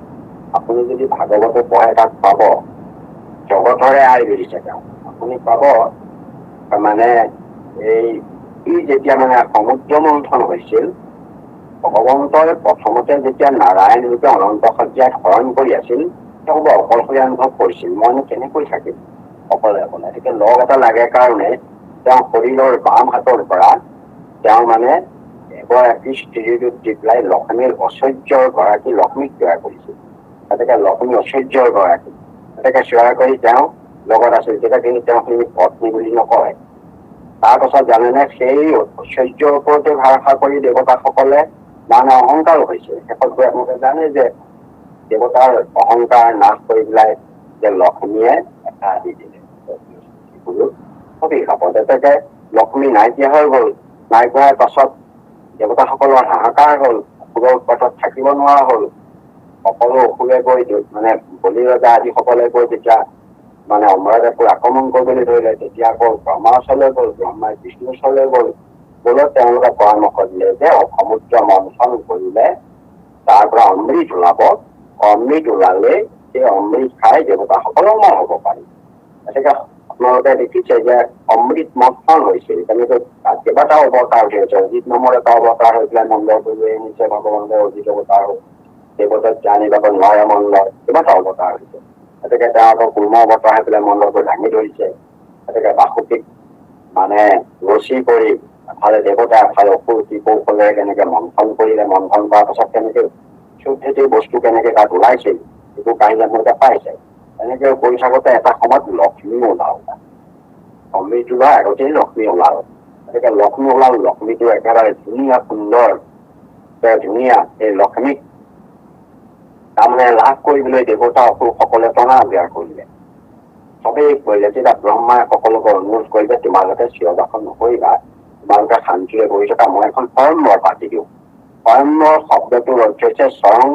আপুনি যদি ভাগৱতে পঢ়ে তাত পাব জগতৰে আই বুলিছে তেওঁ। আপুনি পাব মানে এই যেতিয়া মানে সমুদ্ৰ মন্থন হৈছিল, ভগৱন্তই প্ৰথমতে যেতিয়া নাৰায়ণ ৰূপে অনন্ত শয্যাত হৰণ কৰি আছিল, তেওঁ অকলশৰীয়া অনুভৱ কৰিছিল। মইনো কেনেকৈ থাকিম অকলে অকলে। গতিকে লগ এটা লাগে কাৰণে তেওঁ শৰীৰৰ বাম হাতৰ পৰা তেওঁ মানে এগৰাকী স্ত্ৰী ৰূপ দি পেলাই লক্ষ্মীৰ ঐশ্বৰ্যৰ গৰাকী লক্ষ্মীক তৈয়াৰ কৰিছিল। গতিকে লক্ষ্মী ঐশ্বৰ্যৰ গৰাকী। গতিকে সেৱা কৰি তেওঁ লগত আছিল। তেতিয়া কিন্তু তেওঁ পত্নী বুলি নকয়, তাৰপাছত জানেনে সেই ঐশ্বৰ্যৰ ওপৰতে ভৰসা কৰি দেৱতাসকলে মানে অহংকাৰ হৈছে। শেষত গৈ আপোনালোকে জানে যে দেৱতাৰ অহংকাৰ নাশ কৰি পেলাই যে লক্ষ্মীয়ে এটা দি দিলে অভিশাপত। এতেকে লক্ষ্মী নাইকিয়া হৈ গ'ল। নাইকিয়া হোৱাৰ পাছত দেৱতাসকলৰ হাহাকাৰ হ'ল, অসুৰৰ উৎপাতত থাকিব নোৱাৰা হ'ল। সকলো অসুৰে গৈ মানে বলি ৰজা আদিসকলে গৈ যেতিয়া মানে অমৰাজাপুৰ আক্ৰমণ কৰিবলৈ ধৰিলে, তেতিয়া আকৌ ব্ৰহ্মাৰ ওচৰলৈ গ'ল, ব্ৰহ্মাই বিষ্ণুৰ ওচৰলৈ গ'ল। গ'লত তেওঁলোকে পৰামৰ্শ দিলে যে সমুদ্ৰ মন্থন কৰিলে তাৰ পৰা অমৃত ওলাব, অমৃত ওলালে সেই অমৃত খাই দেৱতাসকল অমৰ হ'ব পাৰি। গতিকে আপোনালোকে দেখিছে যে অমৃত মন্থন হৈছিল, তেনেকৈ কেইবাটাও অৱতাৰ হৈছে। অজিত নামৰ এটা অৱতাৰ হৈ পেলাই মণ্ডলটো লৈ আনিছে, ভগৱানৰ অজিত অৱতাৰ হ'ল। দেৱতাক জানি যাব নোৱাৰে মণ্ডল, কেইবাটাও অৱতাৰ হৈছে। গতিকে তেওঁ আকৌ কুৰ্ম অৱতাৰ হৈ পেলাই মণ্ডলটো দাঙি ধৰিছে। গতিকে বাসুকীক মানে ৰচি কৰি এফালে দেৱতা এফালে অসুৰ কি কৌশলেৰে কেনেকে মন্থন কৰিলে, মন্থন কৰাৰ পাছত কেনেকে চুদ্ধি বস্তু কেনেকে তাত ওলাইছিল, সেইটো কাহিনী আপোনালোকে পাইছে। এনেকে কৰি থাকোতে এটা সময়ত লক্ষ্মী ওলাল। অমৃত ওলোৱাৰ আগতেই লক্ষ্মী ওলাল। গতিকে লক্ষ্মী ওলাল, লক্ষ্মীটো একেবাৰে ধুনীয়া সুন্দৰ ধুনীয়া। এই লক্ষ্মীক তাৰমানে লাভ কৰিবলৈ দেৱতা অসুৰসকলে টনা বিয়াৰ কৰিলে। চবেই কৰিলে। তেতিয়া ব্ৰহ্মাই সকলোকে অনুৰোধ কৰিলে, তোমালোকে চিঞৰ বাখৰ নকৰিবা, তোমালোকে শান্তিৰে বহি থকা, মই এখন স্বয়ম্বৰ পাতি দিওঁ। স্বয়ম্বৰ শব্দটোৰ অৰ্থ হৈছে স্বয়ং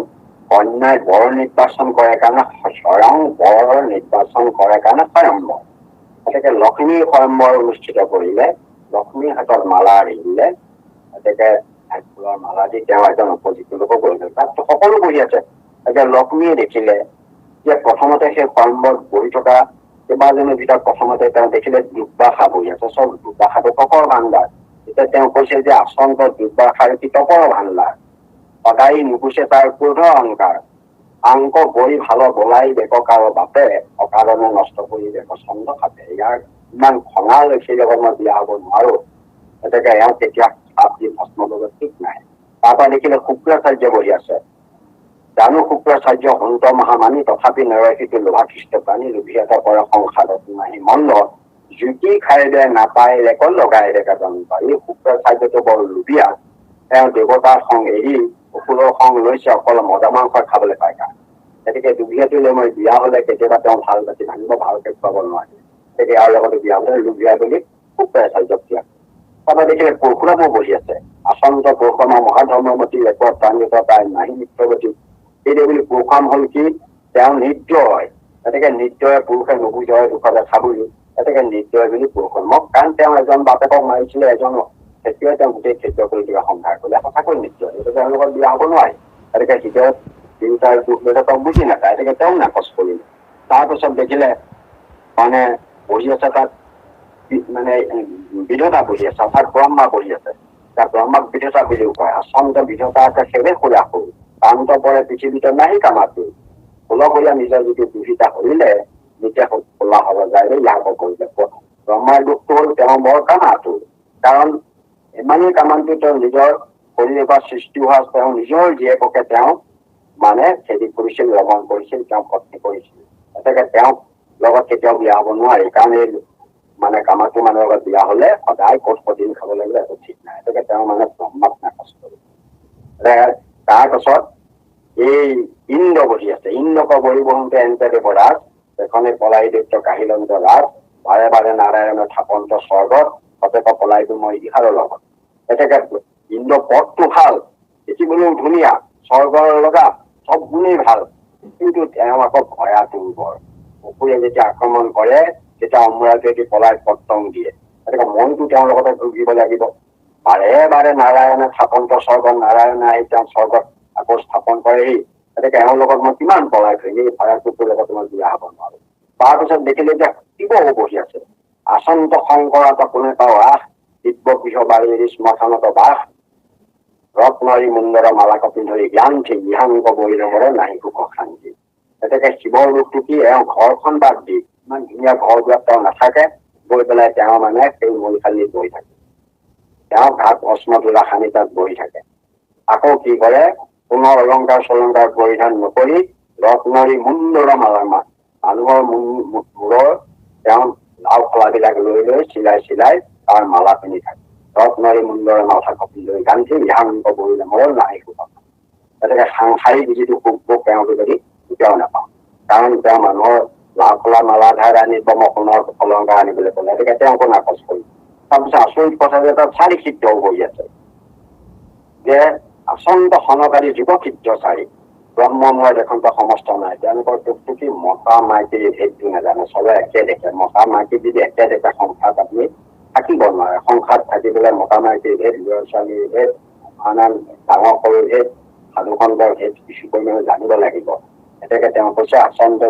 কন্যাই বৰ নিৰ্বাচন কৰে কাৰণে, স্বয়ং বৰ নিৰ্বাচন কৰে কাৰণে স্বয়ম্বৰ। গতিকে লক্ষ্মীৰ স্বয়ম্বৰ অনুষ্ঠিত কৰিলে, লক্ষ্মীৰ হাতত মালা দিলে। গতিকে ফুলৰ মালা দি তেওঁ এজন উপযুক্ত লোকক কৰিলে। তাততো সকলো বহি আছে। এতিয়া লক্ষ্মীয়ে দেখিলে যে প্ৰথমতে সেই স্বয়ম্বৰত বহি থকা কেইবাজনৰ ভিতৰত প্ৰথমতে তেওঁ দেখিলে দুৰ্বাসা বহি আছে। চব দুৰ্বাসাটো তপৰ ভাণ্ডাৰ। এতিয়া তেওঁ কৈছে যে আচন্ত দুৰ্বাসাৰ কি তপৰ ভাণ্ডাৰ, সদায় নুগুছে তাৰ ক্ৰোধ অহংকাৰ। আংক বৰি ভাল বলাই বেকৰ বাপে, অকাৰণে নষ্ট কৰি বেক চন্দ খাপে। ইয়াৰ ইমান খঙা লৈছে লগত মই বিয়া হব নোৱাৰো। গতিকে এওঁ তেতিয়া চাপ দি ভস্ম কৰিব ঠিক নাই। তাৰপৰা দেখিলে শুক্ৰাচাৰ্য বহি আছে। জানো শুক্ৰাচাৰ্য সন্ত মহামানী, তথাপি নৰসিটো লোভাকৃষ্ট প্ৰাণী, লোভিয়াত কৰে সংসাৰত নাহি মন্দ, জুতি খাই দে নাপায় ৰেকল লগাই দেখা জান পায়। এই শুক্ৰাচাৰ্যটো বৰ লোভিয়া। তেওঁ দেৱতাৰ সং এৰি অসুৰৰ সং লৈছে অকল মদা মাংস খাবলৈ পায় কাৰণে। গতিকে লোভিয়াটো লৈ মই বিয়া হলে কেতিয়াবা তেওঁ ভাল পাতি ভাঙিব, ভালকে খুৱাব নোৱাৰে। গতিকে ইয়াৰ লগতে বিয়া হলে লোভিয়া বুলি শুক্ৰাচাৰ্যক দিয়া। তাৰপৰা দেখিলে পৰশুৰামো বহি আছে। আচন্ত পৰশুৰামা মহাধৰ্মমতী ৰেকৰ্ড প্ৰাণিত তাই নাহি মিত্ৰৱতী। এই বুলি পৰশুৰাম হল কি, তেওঁ নিৰ্দয়। গতিকে নিৰ্দয় পুৰুষে নুবুজয় দুখ দেখা বুলি, গতিকে নিৰ্দয় বুলি পৰশুৰামক, কাৰণ তেওঁ এজন বাপেকক মাৰিছিলে, এজন খেতিয়কে তেওঁ গোটেই খেতিয়ক কৰি কিবা সংসাৰ কৰিলে, সঁচাকৈ নিৰ্দয়। গতিকে তেওঁৰ লগত বিয়া হব নোৱাৰে। গতিকে হৃদয়ত তিনিটাৰ দুখ লৈ তেওঁ বুজি নাপায়। গতিকে তেওঁ নাকচ কৰিলে। তাৰপিছত দেখিলে মানে বহি আছে তাত মানে বিধতা বহি আছে, অৰ্থাৎ ব্ৰহ্মা বহি আছে। তাত ব্ৰহ্মাক বিধতা বুলিও কয়। আচন্ত বিধতা আছে সেৱে সুৰা সৰু, কান্ত পৰে পৃথিৱীতে নাহি কামাতো। ফুলকৰীয়া নিজৰ যিটো দুহিতা কৰিলে, যেতিয়া খোলা হব যায় ইয়াক কৰিলে। ব্ৰহ্মাৰ দুখটো হল তেওঁ বৰ কামাতো, কাৰণ ইমানেই কামানটো তেওঁ নিজৰ শৰীৰৰ পৰা সৃষ্টি হোৱা তেওঁ নিজৰ জীয়েককে তেওঁ মানে খেদি কৰিছিল, ৰমণ কৰিছিল, তেওঁ পত্নী কৰিছিল। গতিকে তেওঁক লগত কেতিয়াও বিয়া হব নোৱাৰে, কাৰণ এই মানে কামাতো মানুহৰ লগত বিয়া হলে সদায় ক'ত কঠিন খাব লাগিলে একো ঠিক নাই। গতিকে তেওঁ মানে ব্ৰহ্মাক নাকচ কৰিলে। তাৰপাছত এই ইন্দ্ৰ বহি আছে। ইন্দ্ৰক বহি বহোতে এন্তে দেৱৰাজ, এখনে পলাই দৈত্য কাহিলন্ত ৰাজ, বাৰে বাৰে নাৰায়ণৰ থাপন্ত স্বৰ্গত, সতেক পলাই মই ইহাৰৰ লগত। গতিকে ইন্দ্ৰ পদটো ভাল, দেখিবলৈও ধুনীয়া, স্বৰ্গৰ লগা চব গুণেই ভাল, কিন্তু তেওঁ আকৌ ভয়া দুৰ্বৰ। অসুৰে যেতিয়া আক্ৰমণ কৰে তেতিয়া অমৰাজেদি পলাই পত্তং দিয়ে। গতিকে মনটো তেওঁৰ লগতে ভুগিব লাগিব। বাৰে বাৰে নাৰায়ণে থাপন্ত স্বৰ্গত, নাৰায়ণে আহি তেওঁ স্বৰ্গত আকৌ স্থাপন কৰেহি। গতিকে এওঁৰ লগত মই কিমান পলাই থৈ এই ভয়াটোৰ লগত মই বিয়া হব নোৱাৰো। তাৰপিছত দেখিলে যে শিৱও বহি আছে। আচন্ত শংকৰত কোনে পাওঁ আহ, দিব্য গৃহ বাৰী শ্মশানত বাস, ৰত্নৰী মুণ্ডৰ মালাক পিন্ধৰি জ্ঞানঠি বিহাংক বৈৰৱৰে নাহি সুখ শান্তি। গতিকে শিৱৰ ৰূপটো কি, এওঁ ঘৰখন বাদ দি, ইমান ধুনীয়া ঘৰ দুৱাত তেওঁ নাথাকে, গৈ পেলাই তেওঁ মানে সেই মূলশালীত বহি থাকে। তেওঁ ঘাট ভস্ম তোলা সানি তাত বহি থাকে। আকৌ কি কৰে, পুনৰ অলংকাৰ চলংকাৰ পৰিধান নকৰি ৰত্নৰী মুণ্ডৰ মালা, মানুহৰ মূৰৰ তেওঁ লাও খলাবিলাক লৈ লৈ চিলাই চিলাই তাৰ মালা পিন্ধি থাকে ৰত্নৰে মুণ্ডৰে মাথা কপি লৈ গান্ধী ইহাংক বৰিলে মৰল নাই সুখ গতিকে সাংসাৰিক যিটো সুখ তেওঁলোকে যদি কেতিয়াও নাপাওঁ কাৰণ তেওঁ মানুহৰ লাভ খোলা মালাধাৰ আনি সোণৰ অলংকাৰ আনিবলৈ ক'লে গতিকে তেওঁকো নাকচ কৰি তাৰপিছত আচৰিত কথা যে তাত চাৰি সিদ্ধও হৈ আছে যে আচন্ত সনকাৰী যুৱ সিদ্ধচাৰী ব্ৰহ্মময় দেখন্ত সমস্ত নাই তেওঁলোকৰ টুকটুকি মতা মাইকীৰ ভেদটো নাজানে চবে একে দেখে মতা মাইকী যদি একে দেখে সংসাৰত আপুনি থাকিব নোৱাৰে সংসাৰত থাকিবলৈ মতা মাইকীৰ ভেদ ল'ৰা ছোৱালীৰ ভেদ আন ডাঙৰ সৰুৰ ভেদ সাধুসন্তৰ ভেদ কিছু পৰিমাণে জানিব লাগিব গতিকে তেওঁ কৈছে আচন্ত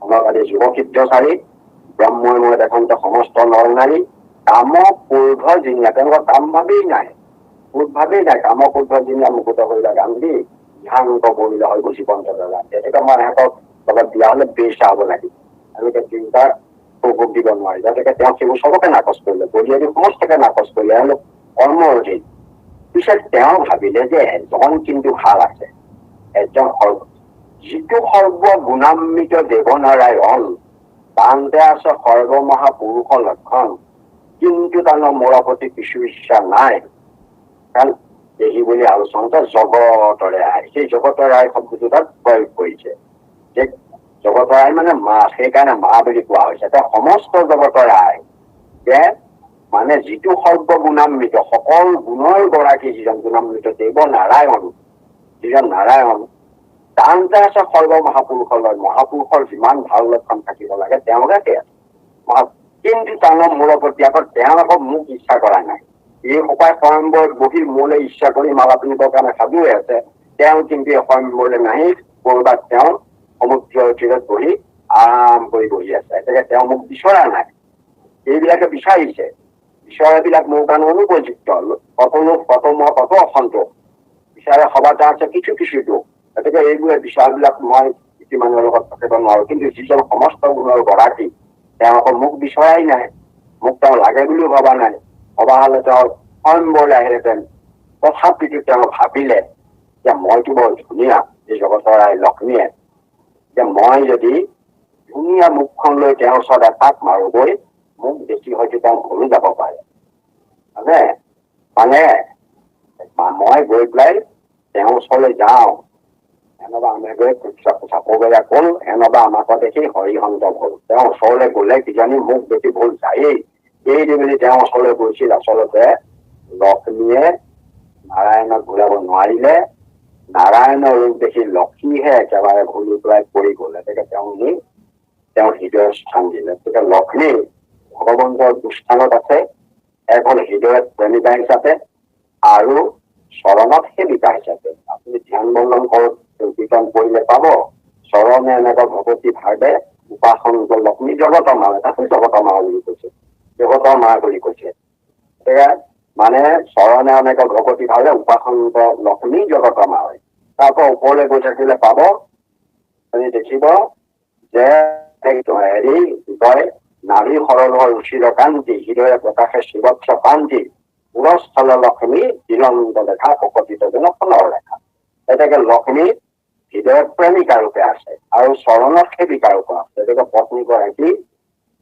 সনকাৰী যুৱ সিদ্ধচাৰী ব্ৰহ্মময় দেখন্ত সমস্ত নৰ নাৰী কাম পূৰ্ধ জিনিয়া তেওঁলোকৰ কাম ভাবেই নাই ভাবেই নাই কাম পূৰ্ধ জিনিয়া মুকুত কৰিলে গান্ধী ইহাংক বৰিলে হৈ গুচি পঞ্চ দাদা গতিকে মই সিহঁতক লগত বিয়া হলে বেচা হ'ব লাগিব এনেকে চিন্তা সুখ দিব নোৱাৰি গতিকে তেওঁ সেইবোৰ চবকে নাকচ কৰিলে বলিয়াদি সমস্তকে নাকচ কৰিলে এওঁলোক কৰ্ম অধীন পিছত তেওঁ ভাবিলে যে এজন কিন্তু ভাল আছে এজন যিটো সৰ্ব গুণান্বিত দেৱনাৰায়ণ তাতে আছে সৰ্বমহাপুৰুষৰ লক্ষণ কিন্তু তাৰ মোৰ প্ৰতি কিছু ইচ্ছা নাই কাৰণ এই বুলি আলোচনাতে জগতৰে আই সেই জগতৰ আই শব্দটো তাত প্ৰয়োগ কৰিছে যে জগতৰ আই মানে মা সেইকাৰণে মা বুলি কোৱা হৈছে তেওঁ সমস্ত জগতৰ আই যে মানে যিটো সৰ্বগুণান্বিত সকল গুণৰ গৰাকী যিজন গুণান্বিত দেৱ নাৰায়ণ যিজন নাৰায়ণ তাতে আছে সৰ্বমহাপুৰুষৰ মহাপুৰুষৰ যিমান ভাল লক্ষণ থাকিব লাগে তেওঁলোকে আছে কিন্তু তাৰ মূলৰ প্ৰতি আকৌ তেওঁ আকৌ মোক ইচ্ছা কৰা নাই এই সপাই স্বয়ম্বৰত বহি মোলৈ ইচ্ছা কৰি মালা পিন্ধিবৰ কাৰণে সাজুৱে আছে তেওঁ কিন্তু এই স্বয়ম্বৰলৈ নাহি কৰবাত তেওঁ সমুদ্ৰৰ তীৰত বহি আৰাম কৰি বহি আছে গতিকে তেওঁ মোক বিচৰা নাই এইবিলাকে বিচাৰিছে বিচৰাবিলাক মোৰ কাৰণে অনুপযুক্ত কত লোক কত মই কত অসন্তোষ বিচাৰে সবাতে আছে কিছু কিছু দুখ গতিকে এইবোৰে বিচাৰবিলাক মই কিছুমানৰ লগত থাকিব নোৱাৰো কিন্তু যিজন সমস্ত গুণৰ গৰাকী তেওঁ আকৌ মোক বিচৰাই নাই মোক তেওঁ লাগে বুলিও ভবা নাই ভবা হলে তেওঁ স্বয়ম্বৰলৈ আহিলেহেঁতেন তথাপিতো তেওঁ ভাবিলে যে মইতো বৰ ধুনীয়া এই জগতৰ আই লক্ষ্মীয়ে যে মই যদি ধুনীয়া মুখখন লৈ তেওঁৰ ওচৰত এপাক মাৰোগৈ মোক দেখি হয়তো তেওঁ ভুলো যাব পাৰে মানে মই গৈ পেলাই তেওঁৰ ওচৰলৈ যাওঁ এনেবা আমি গৈ চাপগৈয়া কল এনেবা আমাক দেখি হৰিহন্ত ভুল তেওঁ ওচৰলৈ গলে কিজানি মোক দেখি ভুল যায়েই এই দি মেলি তেওঁৰ ওচৰলৈ গৈছিল আচলতে লক্ষ্মীয়ে নাৰায়ণক ঘূৰাব নোৱাৰিলে নাৰায়ণৰ ৰূপ দেখি লক্ষ্মীহে একেবাৰে ঘূৰি পেলাই পৰি গল গতিকে তেওঁ হৃদয়ৰ স্থান দিলে গতিকে লক্ষ্মী ভগৱন্তৰ দুস্থানত আছে এক হল হৃদয়ত প্ৰেমিকা হিচাপে আৰু চৰণত সেৱিকা হিচাপে আপুনি ধ্যান বন্ধন কীৰ্তন কৰিলে পাব চৰণে এনেকুৱা ভগৱতী ভাৱে উপাসন লক্ষ্মী জগতৰ মা তাকো জগতৰ মা বুলি কৈছে জগতৰ মা বুলি কৈছে মানে চৰণে এনেকুৱা ভগৱতী ভাৱে উপাসন লক্ষ্মী জগতৰ মা হয় তাৰ পৰা ওপৰলৈ গৈ থাকিলে পাব আপুনি দেখিব যে হেৰি কি কয় নাৰী সৰলৰ ৰুচিৰ কান্তি হৃদয় প্ৰকাশে শিৱৎস কান্তি পুৰস্থল লক্ষ্মী দিনন্ত দেখা প্ৰকটিত সোণৰ ৰেখা গতিকে লক্ষ্মী হৃদয়ত প্ৰেমিকা ৰূপে আছে আৰু চৰণত সেৱিকা ৰূপে আছে গতিকে পত্নীগৰাকী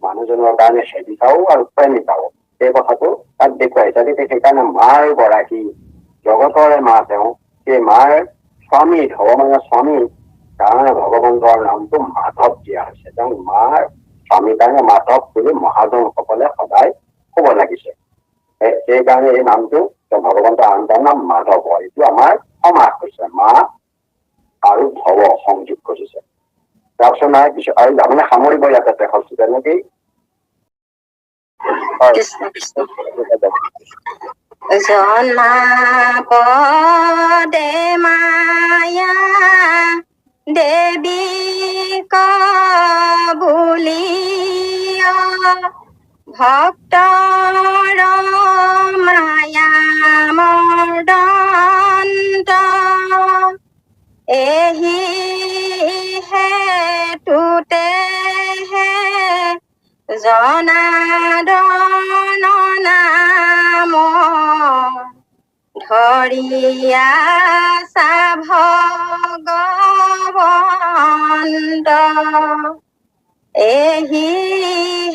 মানুহজনৰ কাৰণে সেৱিকাও আৰু প্ৰেমিকাও সেই কথাটো তাত দেখুৱাইছে গতিকে সেইকাৰণে মাৰ গৰাকী জগতৰে মা তেওঁ সেই মাৰ স্বামী ভগৱানৰ স্বামী কাৰণে ভগৱন্তৰ নামটো মাধৱ দিয়া হৈছে তেওঁ মাৰ স্বামীৰ কাৰণে মাধৱ বুলি মহাজনসকলে সদায় কব লাগিছে সেইকাৰণে এই নামটো ভগৱন্তৰ আন নাম মাধৱ হয় এইটো আমাৰ সমাজ হৈছে মা আৰু ভৱ সংযোগ কৰিছে তাৰপিছত নাই কিছু আৰু তাৰমানে সামৰিব ইয়াতে শেষত নেকি
জনা পদে মায়া দেৱী বুলিয় ভক্তৰ মায়া মৰ্দন্ত এহি হেতুতে হে জনাৰ্দন নাম ধৰিয়া সা ভগৱন্ত এহি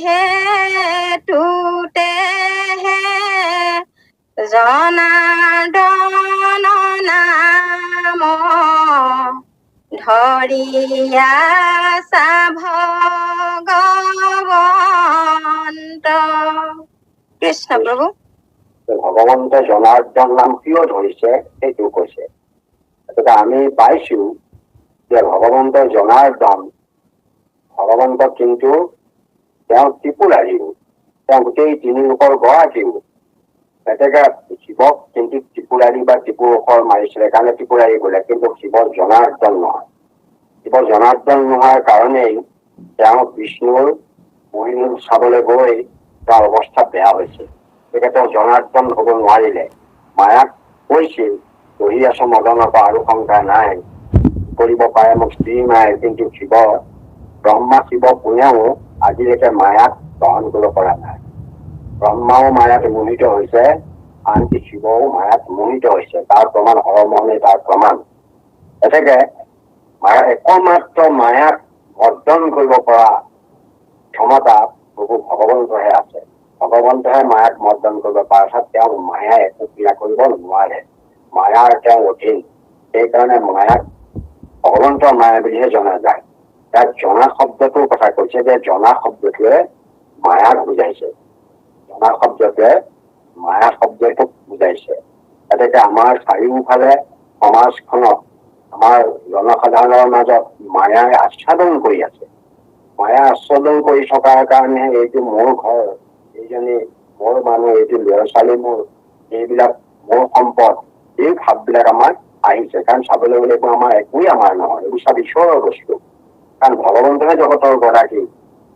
হেতুতে হে জনাৰ্দন নাম ধৰিয়া সা ভগৱন্ত। কৃষ্ণ প্ৰভু।
ভগৱন্ত জনাৰ্দন নাম কিয় ধৰিছে সেইটো কৈছে। গতিকে আমি পাইছো যে ভগৱন্ত জনাৰ্দন, ভগৱন্ত কিন্তু তেওঁ ত্ৰিপুৰাৰীও, তেওঁ গোটেই তিনি লোকৰ গৰাকীও। গতিকে শিৱক কিন্তু ত্ৰিপুৰাৰী বা ত্ৰিপুৰুষৰ মাৰিছিলে কাৰণে ত্ৰিপুৰাৰী বোলে, কিন্তু শিৱ জনাৰ্দন নহয়। শিৱ জনাৰ্দন নোহোৱাৰ কাৰণেই তেওঁ বিষ্ণুৰ মহিমূল চাবলৈ গৈ তাৰ অৱস্থা বেয়া হৈছে। গতিকে তেওঁ জনাৰ্দন হব নোৱাৰিলে। মায়াক কৈছিল দহি আছো মদনৰ পৰা আৰু শংকা নাই, কৰিব পাৰে মোক স্ত্ৰী নাই, কিন্তু শিৱ ব্ৰহ্মা শিৱ কোনেও আজিলৈকে মায়াক গ্ৰহণ কৰিব পৰা নাই। ব্ৰহ্মাও মায়াত মোহিত হৈছে, আনকি শিৱও মায়াত মোহিত হৈছে। তাৰ প্ৰমাণ হৰমোহনে তাৰ প্ৰমাণ। গতিকে মায়া একমাত্ৰ মায়াক বৰ্জন কৰিব পৰা ক্ষমতা প্ৰভু ভগৱন্তহে আছে। ভগৱন্তহে মায়াক মৰ্দন কৰিব পাৰে, অৰ্থাৎ তেওঁ মায়াই একো ক্ৰিয়া কৰিব নোৱাৰে। মায়াৰ তেওঁ অধীন। সেইকাৰণে মায়াক ভগৱন্তৰ মায়া বুলিহে জনা যায়। ইয়াত জনা শব্দটোৰ কথা কৈছে যে জনা শব্দটোৱে মায়াক বুজাইছে। জনা শব্দটোৱে মায়া শব্দটোক বুজাইছে। গতিকে আমাৰ চাৰিওফালে সমাজখনত আমাৰ জনসাধাৰণৰ মাজত মায়াই আচ্ছাদন কৰি আছে। মায়া আচ্ছাদন কৰি থকাৰ কাৰণেহে এইটো মোৰ ঘৰ, এইজনী মোৰ মানুহ, এইটো ল'ৰা ছোৱালী মোৰ, এইবিলাক মোৰ সম্পদ, এই ভাৱবিলাক আমাৰ আহিছে। কাৰণ চাবলৈ গ'লে আমাৰ একোৱেই আমাৰ নহয়, এইবোৰ চব ঈশ্বৰৰ বস্তু। কাৰণ ভগৱন্তহে জগতৰ গৰাকী,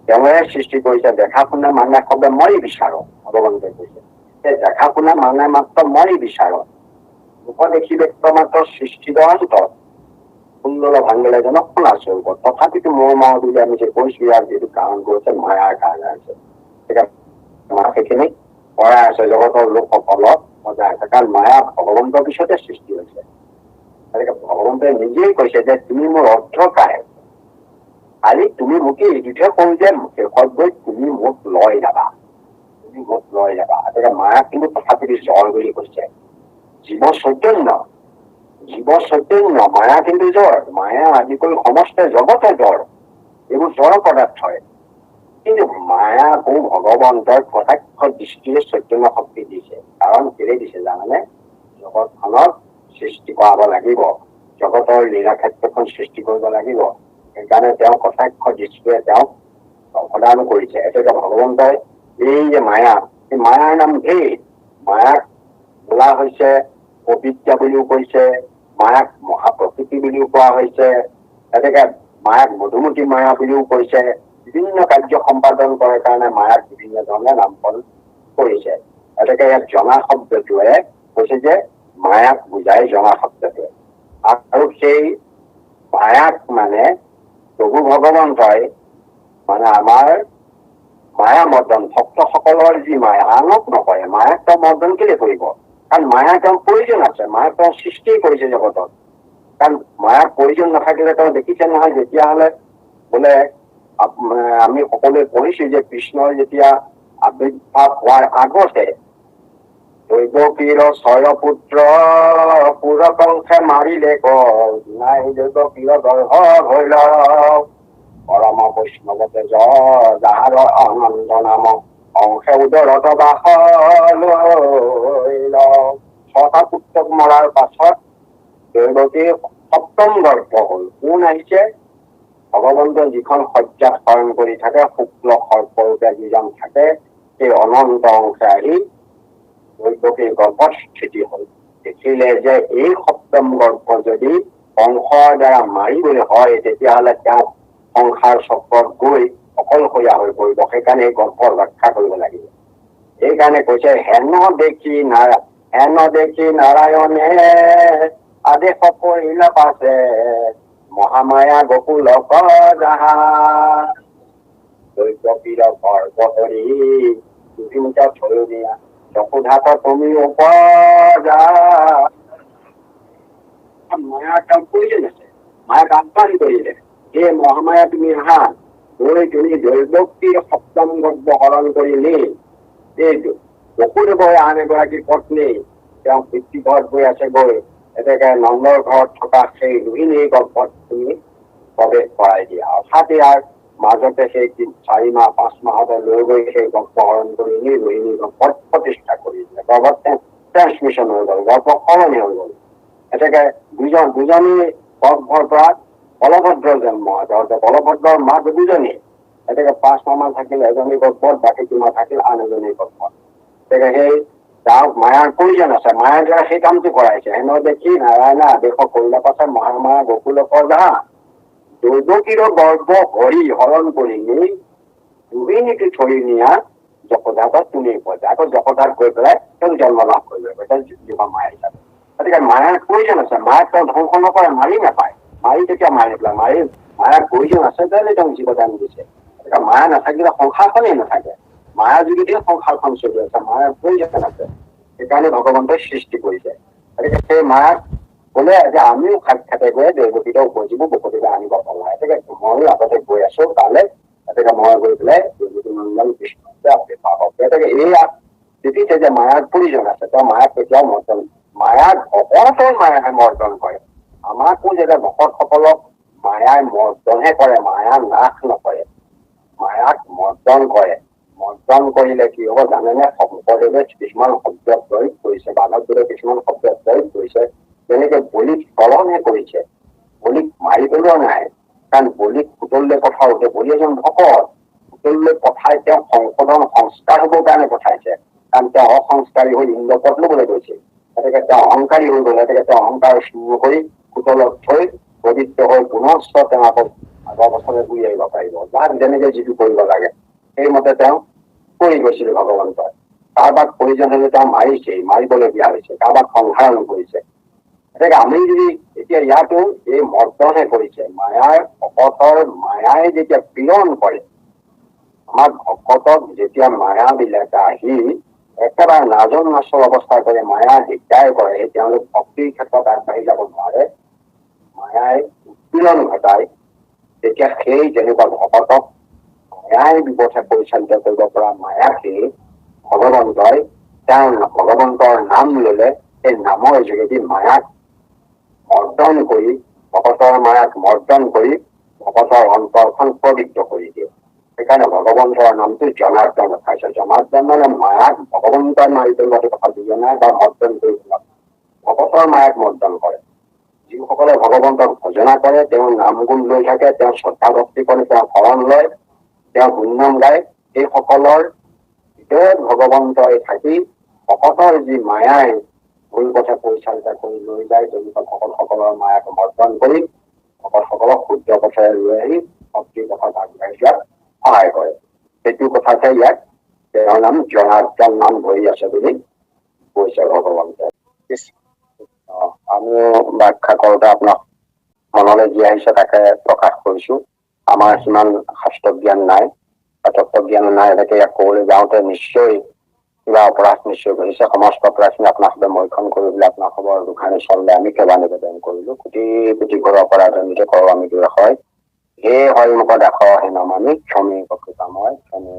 তেওঁহে সৃষ্টি কৰিছে। দেখা শুনা মানুহে শব্দ মৰি বিচাৰো, ভগৱন্তই কৈছে সেই দেখা শুনা মানুহে মাত্ৰ মৰি বিচাৰো। মুখ দেখি ব্যক্ত মাত্ৰ সৃষ্টিৰ অন্তত সুন্দৰ ভাঙিলে জনক শুনা স্বৰূপত। তথাপিতো মোৰ মা বুলি আমি যে কৈছো, ইয়াৰ যিটো কাৰণ কৰিছে মায়াৰ কাৰণে আছে। সেইখিনি কৰাই আছে জগতৰ লোকসকলক সজাই আছে। কাৰণ মায়া ভগৱন্তৰ পিছতে সৃষ্টি হৈছে। গতিকে ভগৱন্তই নিজেই কৈছে যে তুমি মোৰ অৰ্ধকায়, খালি তুমি মোকে এইটোহে কওঁ যে শেষত গৈ তুমি মোক লৈ যাবা, তুমি মোক লৈ যাবা। গতিকে মায়া কিন্তু তথাপিতো জ্বৰ বুলি কৈছে। জীৱ চৈতন্য, জীৱ চৈতন্য, মায়া কিন্তু জ্বৰ। মায়া আদি কৰি সমস্ত জগতে জ্বৰ, এইবোৰ জড় পদাৰ্থই। কিন্তু মায়াকো ভগৱন্তৰ প্ৰত্যক্ষ দৃষ্টিৰে চৈতন্য শক্তি দিছে। কাৰণ কেলে দিছে জানানে? জগতখনক সৃষ্টি কৰাব লাগিব, জগতৰ লীলা ক্ষেত্ৰখন সৃষ্টি কৰিব লাগিব। সেইকাৰণে তেওঁ প্ৰত্যক্ষ দৃষ্টিৰে তেওঁক প্ৰদান কৰিছে। এতিয়া ভগৱন্তই এই যে মায়া, এই মায়াৰ নাম ভেদ। মায়াক বোলা হৈছে অবিদ্যা বুলিও কৈছে, মায়াক মহাপ্ৰকৃতি বুলিও কোৱা হৈছে। গতিকে মায়াক মধুমতী মায়া বুলিও কৈছে। বিভিন্ন কাৰ্য সম্পাদন কৰাৰ কাৰণে মায়াক বিভিন্ন ধৰণে নামকৰণ কৰিছে। গতিকে ইয়াত জনা শব্দটোৱে কৈছে যে মায়াক বুজাই জনা শব্দটোৱে। আৰু সেই মায়াক মানে প্ৰভু ভগৱন্তই মানে আমাৰ মায়া মৰ্দন ভক্তসকলৰ যি মায়া, আনক নকৰে। মায়াক তেওঁ মৰ্দন কেলে কৰিব? কাৰণ মায়াৰ তেওঁৰ প্ৰয়োজন আছে। মায়াক তেওঁ সৃষ্টি কৰিছে জগতত। কাৰণ মায়াৰ প্ৰয়োজন নাথাকিলে তেওঁ দেখিছে নহয়, যেতিয়াহলে বোলে আমি সকলোৱে পঢ়িছো যে কৃষ্ণৰ যেতিয়া আবিৰ্ভাৱ হোৱাৰ আগতে দৈৱকীৰ ছয় পুত্ৰ পুৰকংসে মাৰিলে কল, নাই দৈৱকীৰ গৰ্ভ ভৈল পৰম বৈষ্ণৱতে যাৰ আনন্দ নাম অংশে উদৰত বাস লৈল। ছটা পুত্ৰক মৰাৰ পাছত দৈৱকীৰ সপ্তম গৰ্ভ হল। কোন আহিছে? ভগৱন্ত যিখন শয্যাত শয়ন কৰি থাকে, শুক্ল সৰ্পৰূপে যিজন থাকে, সেই অনন্ত অংশে আহি দৈৱকীৰ গৰ্ভত স্থিতি হল। দেখিলে যে এই সপ্তম গৰ্ভ যদি কংসৰ দ্বাৰা মাৰিবলৈ হয়, তেতিয়াহলে তেওঁ সংসাৰ চক্ৰত গৈ অকলশৰীয়া হৈ পৰিব। সেইকাৰণে এই গৰ্ভৰ ৰক্ষা কৰিব লাগিব। সেইকাৰণে কৈছে হেন দেখি নাৰায়ণে আদেশ কৰিলে পাছে মহামায়া গোকুল দৈৱকীৰ গৰ্ভ ধৰি দুদিনটা থৈ চকুধাত তুমি উপজা। মায়াৰ কাম প্ৰয়োজন আছে, মায়াক আহ্বান কৰিলে হে মহামায়া তুমি আহা, গৈ তুমি দৈৱকীৰ সপ্তম গৰ্ভ হৰণ কৰি নি বসুদেৱই আন এগৰাকী পত্নী তেওঁ পিতৃঘৰত গৈ আছে, গৈ এতেকে নন্দৰ ঘৰত থকা সেই ৰোহিণীৰ গৰ্ভত তুমি প্ৰৱেশ কৰাই দিয়া। অৰ্থাৎ ইয়াৰ মাজতে সেই 4 মাহ 5 মাহতে লৈ গৈ সেই গৰ্ভ হৰণ কৰি নি ৰোহিণীৰ গৰ্ভত প্ৰতিষ্ঠা কৰি দিলে। গৰ্ভত ট্ৰেন্সমিশ্যন হৈ গ'ল, গৰ্ভ সলনি হৈ গ'ল। এতেকে দুজনী গৰ্ভৰ পৰা বলভদ্ৰৰ জন্ম হয়। বলভদ্ৰৰ মাক দুজনী, এতেকে 5 মাহ মান থাকিল এজনী গৰ্ভত, বাকী 2 মাহ থাকিল আন এজনী গৰ্ভত। এতেকে সেই যাওক মায়াৰ প্ৰয়োজন আছে, মায়াৰ দ্বাৰা সেই কামটো কৰাইছে। হেনো দেখি নাৰায়ণে আদেশ কৰিলে পাছত মহামায়া গোকুলকৰ যাহা দৈৱকীৰ গৰ্ভ হৰি হৰণ কৰি নি ৰোহিণীকে ধৰি নিয়া যশোদাক তুমি কৈছা। আকৌ যশোদাক গৈ পেলাই তেওঁ জন্ম লাভ কৰিব মায়া হিচাপে। গতিকে মায়াৰ প্ৰয়োজন আছে, মায়াক তেওঁ ধ্বংস নকৰে, মাৰি নাপায়। মাৰি তেতিয়া মাৰি পেলাই মায়াৰ প্ৰয়োজন আছে কাৰণে তেওঁ জীৱদান দিছে। গতিকে মায়া নাথাকিলে সংসাৰখনেই নাথাকে। মায়াৰ যোগেদিয়ে সংসাৰখন চলি আছে, মায়াৰ প্ৰয়োজন আছে, সেইকাৰণে ভগৱন্তই সৃষ্টি কৰিছে। গতিকে সেই মায়াক বোলে যে আমিও সাক্ষাতে গৈ দৈৱকীক উপজীৱ বসুদেৱে আনিব পাৰো। গতিকে ময়ো আগতে গৈ আছো তালৈ, গতিকে মই গৈ পেলাই দৈৱকী নন্দন কৃষ্ণকে আৱিৰ্ভাৱ হওক। গতিকে এয়া দেখিছে যে মায়াৰ প্ৰয়োজন আছে, তেওঁ মায়াক কেতিয়াও মৰ্দন, মায়াক ভকতৰ মায়াহে মৰ্দন কৰে। আমাকো যেতিয়া ভকতসকলক মায়াই মৰ্দনহে কৰে, মায়া নাশ নকৰে, মায়াক মৰ্দন কৰে। মৰ্দন কৰিলে কি হ'ব জানেনে? শংকৰদেৱে কিছুমান শব্দ প্ৰয়োগ কৰিছে, মাধৱদেৱে কিছুমান শব্দ প্ৰয়োগ কৰিছে, যেনেকে বলিক চলনহে কৰিছে, বলিক মাৰি পেলোৱা নাই। কাৰণ বলিক পুতললৈ পঠাওতে বলি এজন ভকত, পুতললৈ পঠাই তেওঁ সংশোধন সংস্কাৰ হবৰ কাৰণে পঠাইছে। কাৰণ তেওঁ অসংস্কাৰী হৈ ইন্দ্ৰপদ লবলৈ গৈছিল। গতিকে তেওঁ অহংকাৰী হৈ গ'ল। গতিকে তেওঁ অহংকাৰ চূৰ কৰি পুতলত থৈ পবিত্ৰ হৈ পুনশ্চ তেওঁ আকৌ আগৰ বছৰে ঘূৰি আহিব পাৰিব। যাক যেনেকে যিটো কৰিব লাগে সেইমতে তেওঁ কৰি গৈছিল ভগৱন্তই। কাৰোবাক প্ৰয়োজন হলে তেওঁ মাৰিছেই, মাৰিবলগীয়া হৈছে, কাৰোবাক সংহাৰ কৰিছে। গতিকে আমি যদি এতিয়া ইয়াতো এই মৰ্দনহে কৰিছে, মায়াৰ ভকতৰ মায়াই যেতিয়া পীড়ন কৰে, আমাৰ ভকতক যেতিয়া মায়া বিলাকে আহি একেবাৰে নাজল নাচল অৱস্থা কৰে, মায়া দিগদাৰ কৰে, তেওঁলোক ভক্তিৰ ক্ষেত্ৰত আগবাঢ়ি যাব নোৱাৰে, মায়াই উৎপীড়ন ঘটায়, তেতিয়া সেই যেনেকুৱা ভকতক মায়াই বিপথে পৰিচালিত কৰিব পৰা মায়াকে ভগৱন্তই তেওঁৰ ভগৱন্তৰ নাম ললে, সেই নামৰ যোগেদি মায়াক মৰ্দন কৰি, ভকতৰ মায়াক মৰ্দন কৰি ভকতৰ অন্তৰখন পবিত্ৰ কৰি দিয়ে। সেইকাৰণে ভগৱন্তৰ নামটো জনাৰ্দন ৰখাইছে। জনাৰ্দন মানে মায়াক ভগৱন্তৰ মাৰি পেলোৱাটো কথা বুজা নাই বা মৰ্দন কৰি পেলোৱা, ভকতৰ মায়াক মৰ্দন কৰে। যিসকলে ভগৱন্তক ভজনা কৰে, তেওঁৰ নাম গুণ লৈ থাকে, তেওঁ শ্ৰদ্ধা ভক্তি কৰে, তেওঁ শৰণ লয়, তেওঁ গুণনাম গায়, সেইসকলৰ ভিতৰত ভগৱন্তই থাকি ভকতৰ যি মায়াই ভুল পথে পৰিচালিত কৰি লৈ যায়, তেনেকুৱা ভকতসকলৰ মায়াক মৰ্দন কৰি ভকতসকলক শুদ্ধ পথেৰে লৈ আহি ভক্তিৰ পথত আগবাঢ়ি যোৱাত সহায় কৰে। সেইটো কথাতে ইয়াত তেওঁৰ নাম জনাৰ্দন নাম ধৰি আছে বুলি কৈছে ভগৱন্তই। আমিও ব্যাখ্যা কৰোঁতে আপোনাক মনলৈ যি আহিছে তাকে প্ৰকাশ কৰিছো। আমাৰ সিমান শাস্ত্ৰ জ্ঞান নাই, তত্ত্ব জ্ঞান নাই। এনেকে ইয়াক ক'বলৈ যাওঁতে নিশ্চয় কিবা অপৰাধ নিশ্চয় কৰিছে। সমস্ত অপৰাধখিনি আপোনাক মৈখন কৰিবলৈ আপোনাক খবৰ দুখানি চললে আমি সেৱা নিবেদন কৰিলো। কোটি কোটি ঘৰৰ অপৰাধ নিজে কৰো আমি দূৰ হয়, হে হৰিমুখ দেখ হে নমামি ক্ষমী কৃপাময় ক্ষমী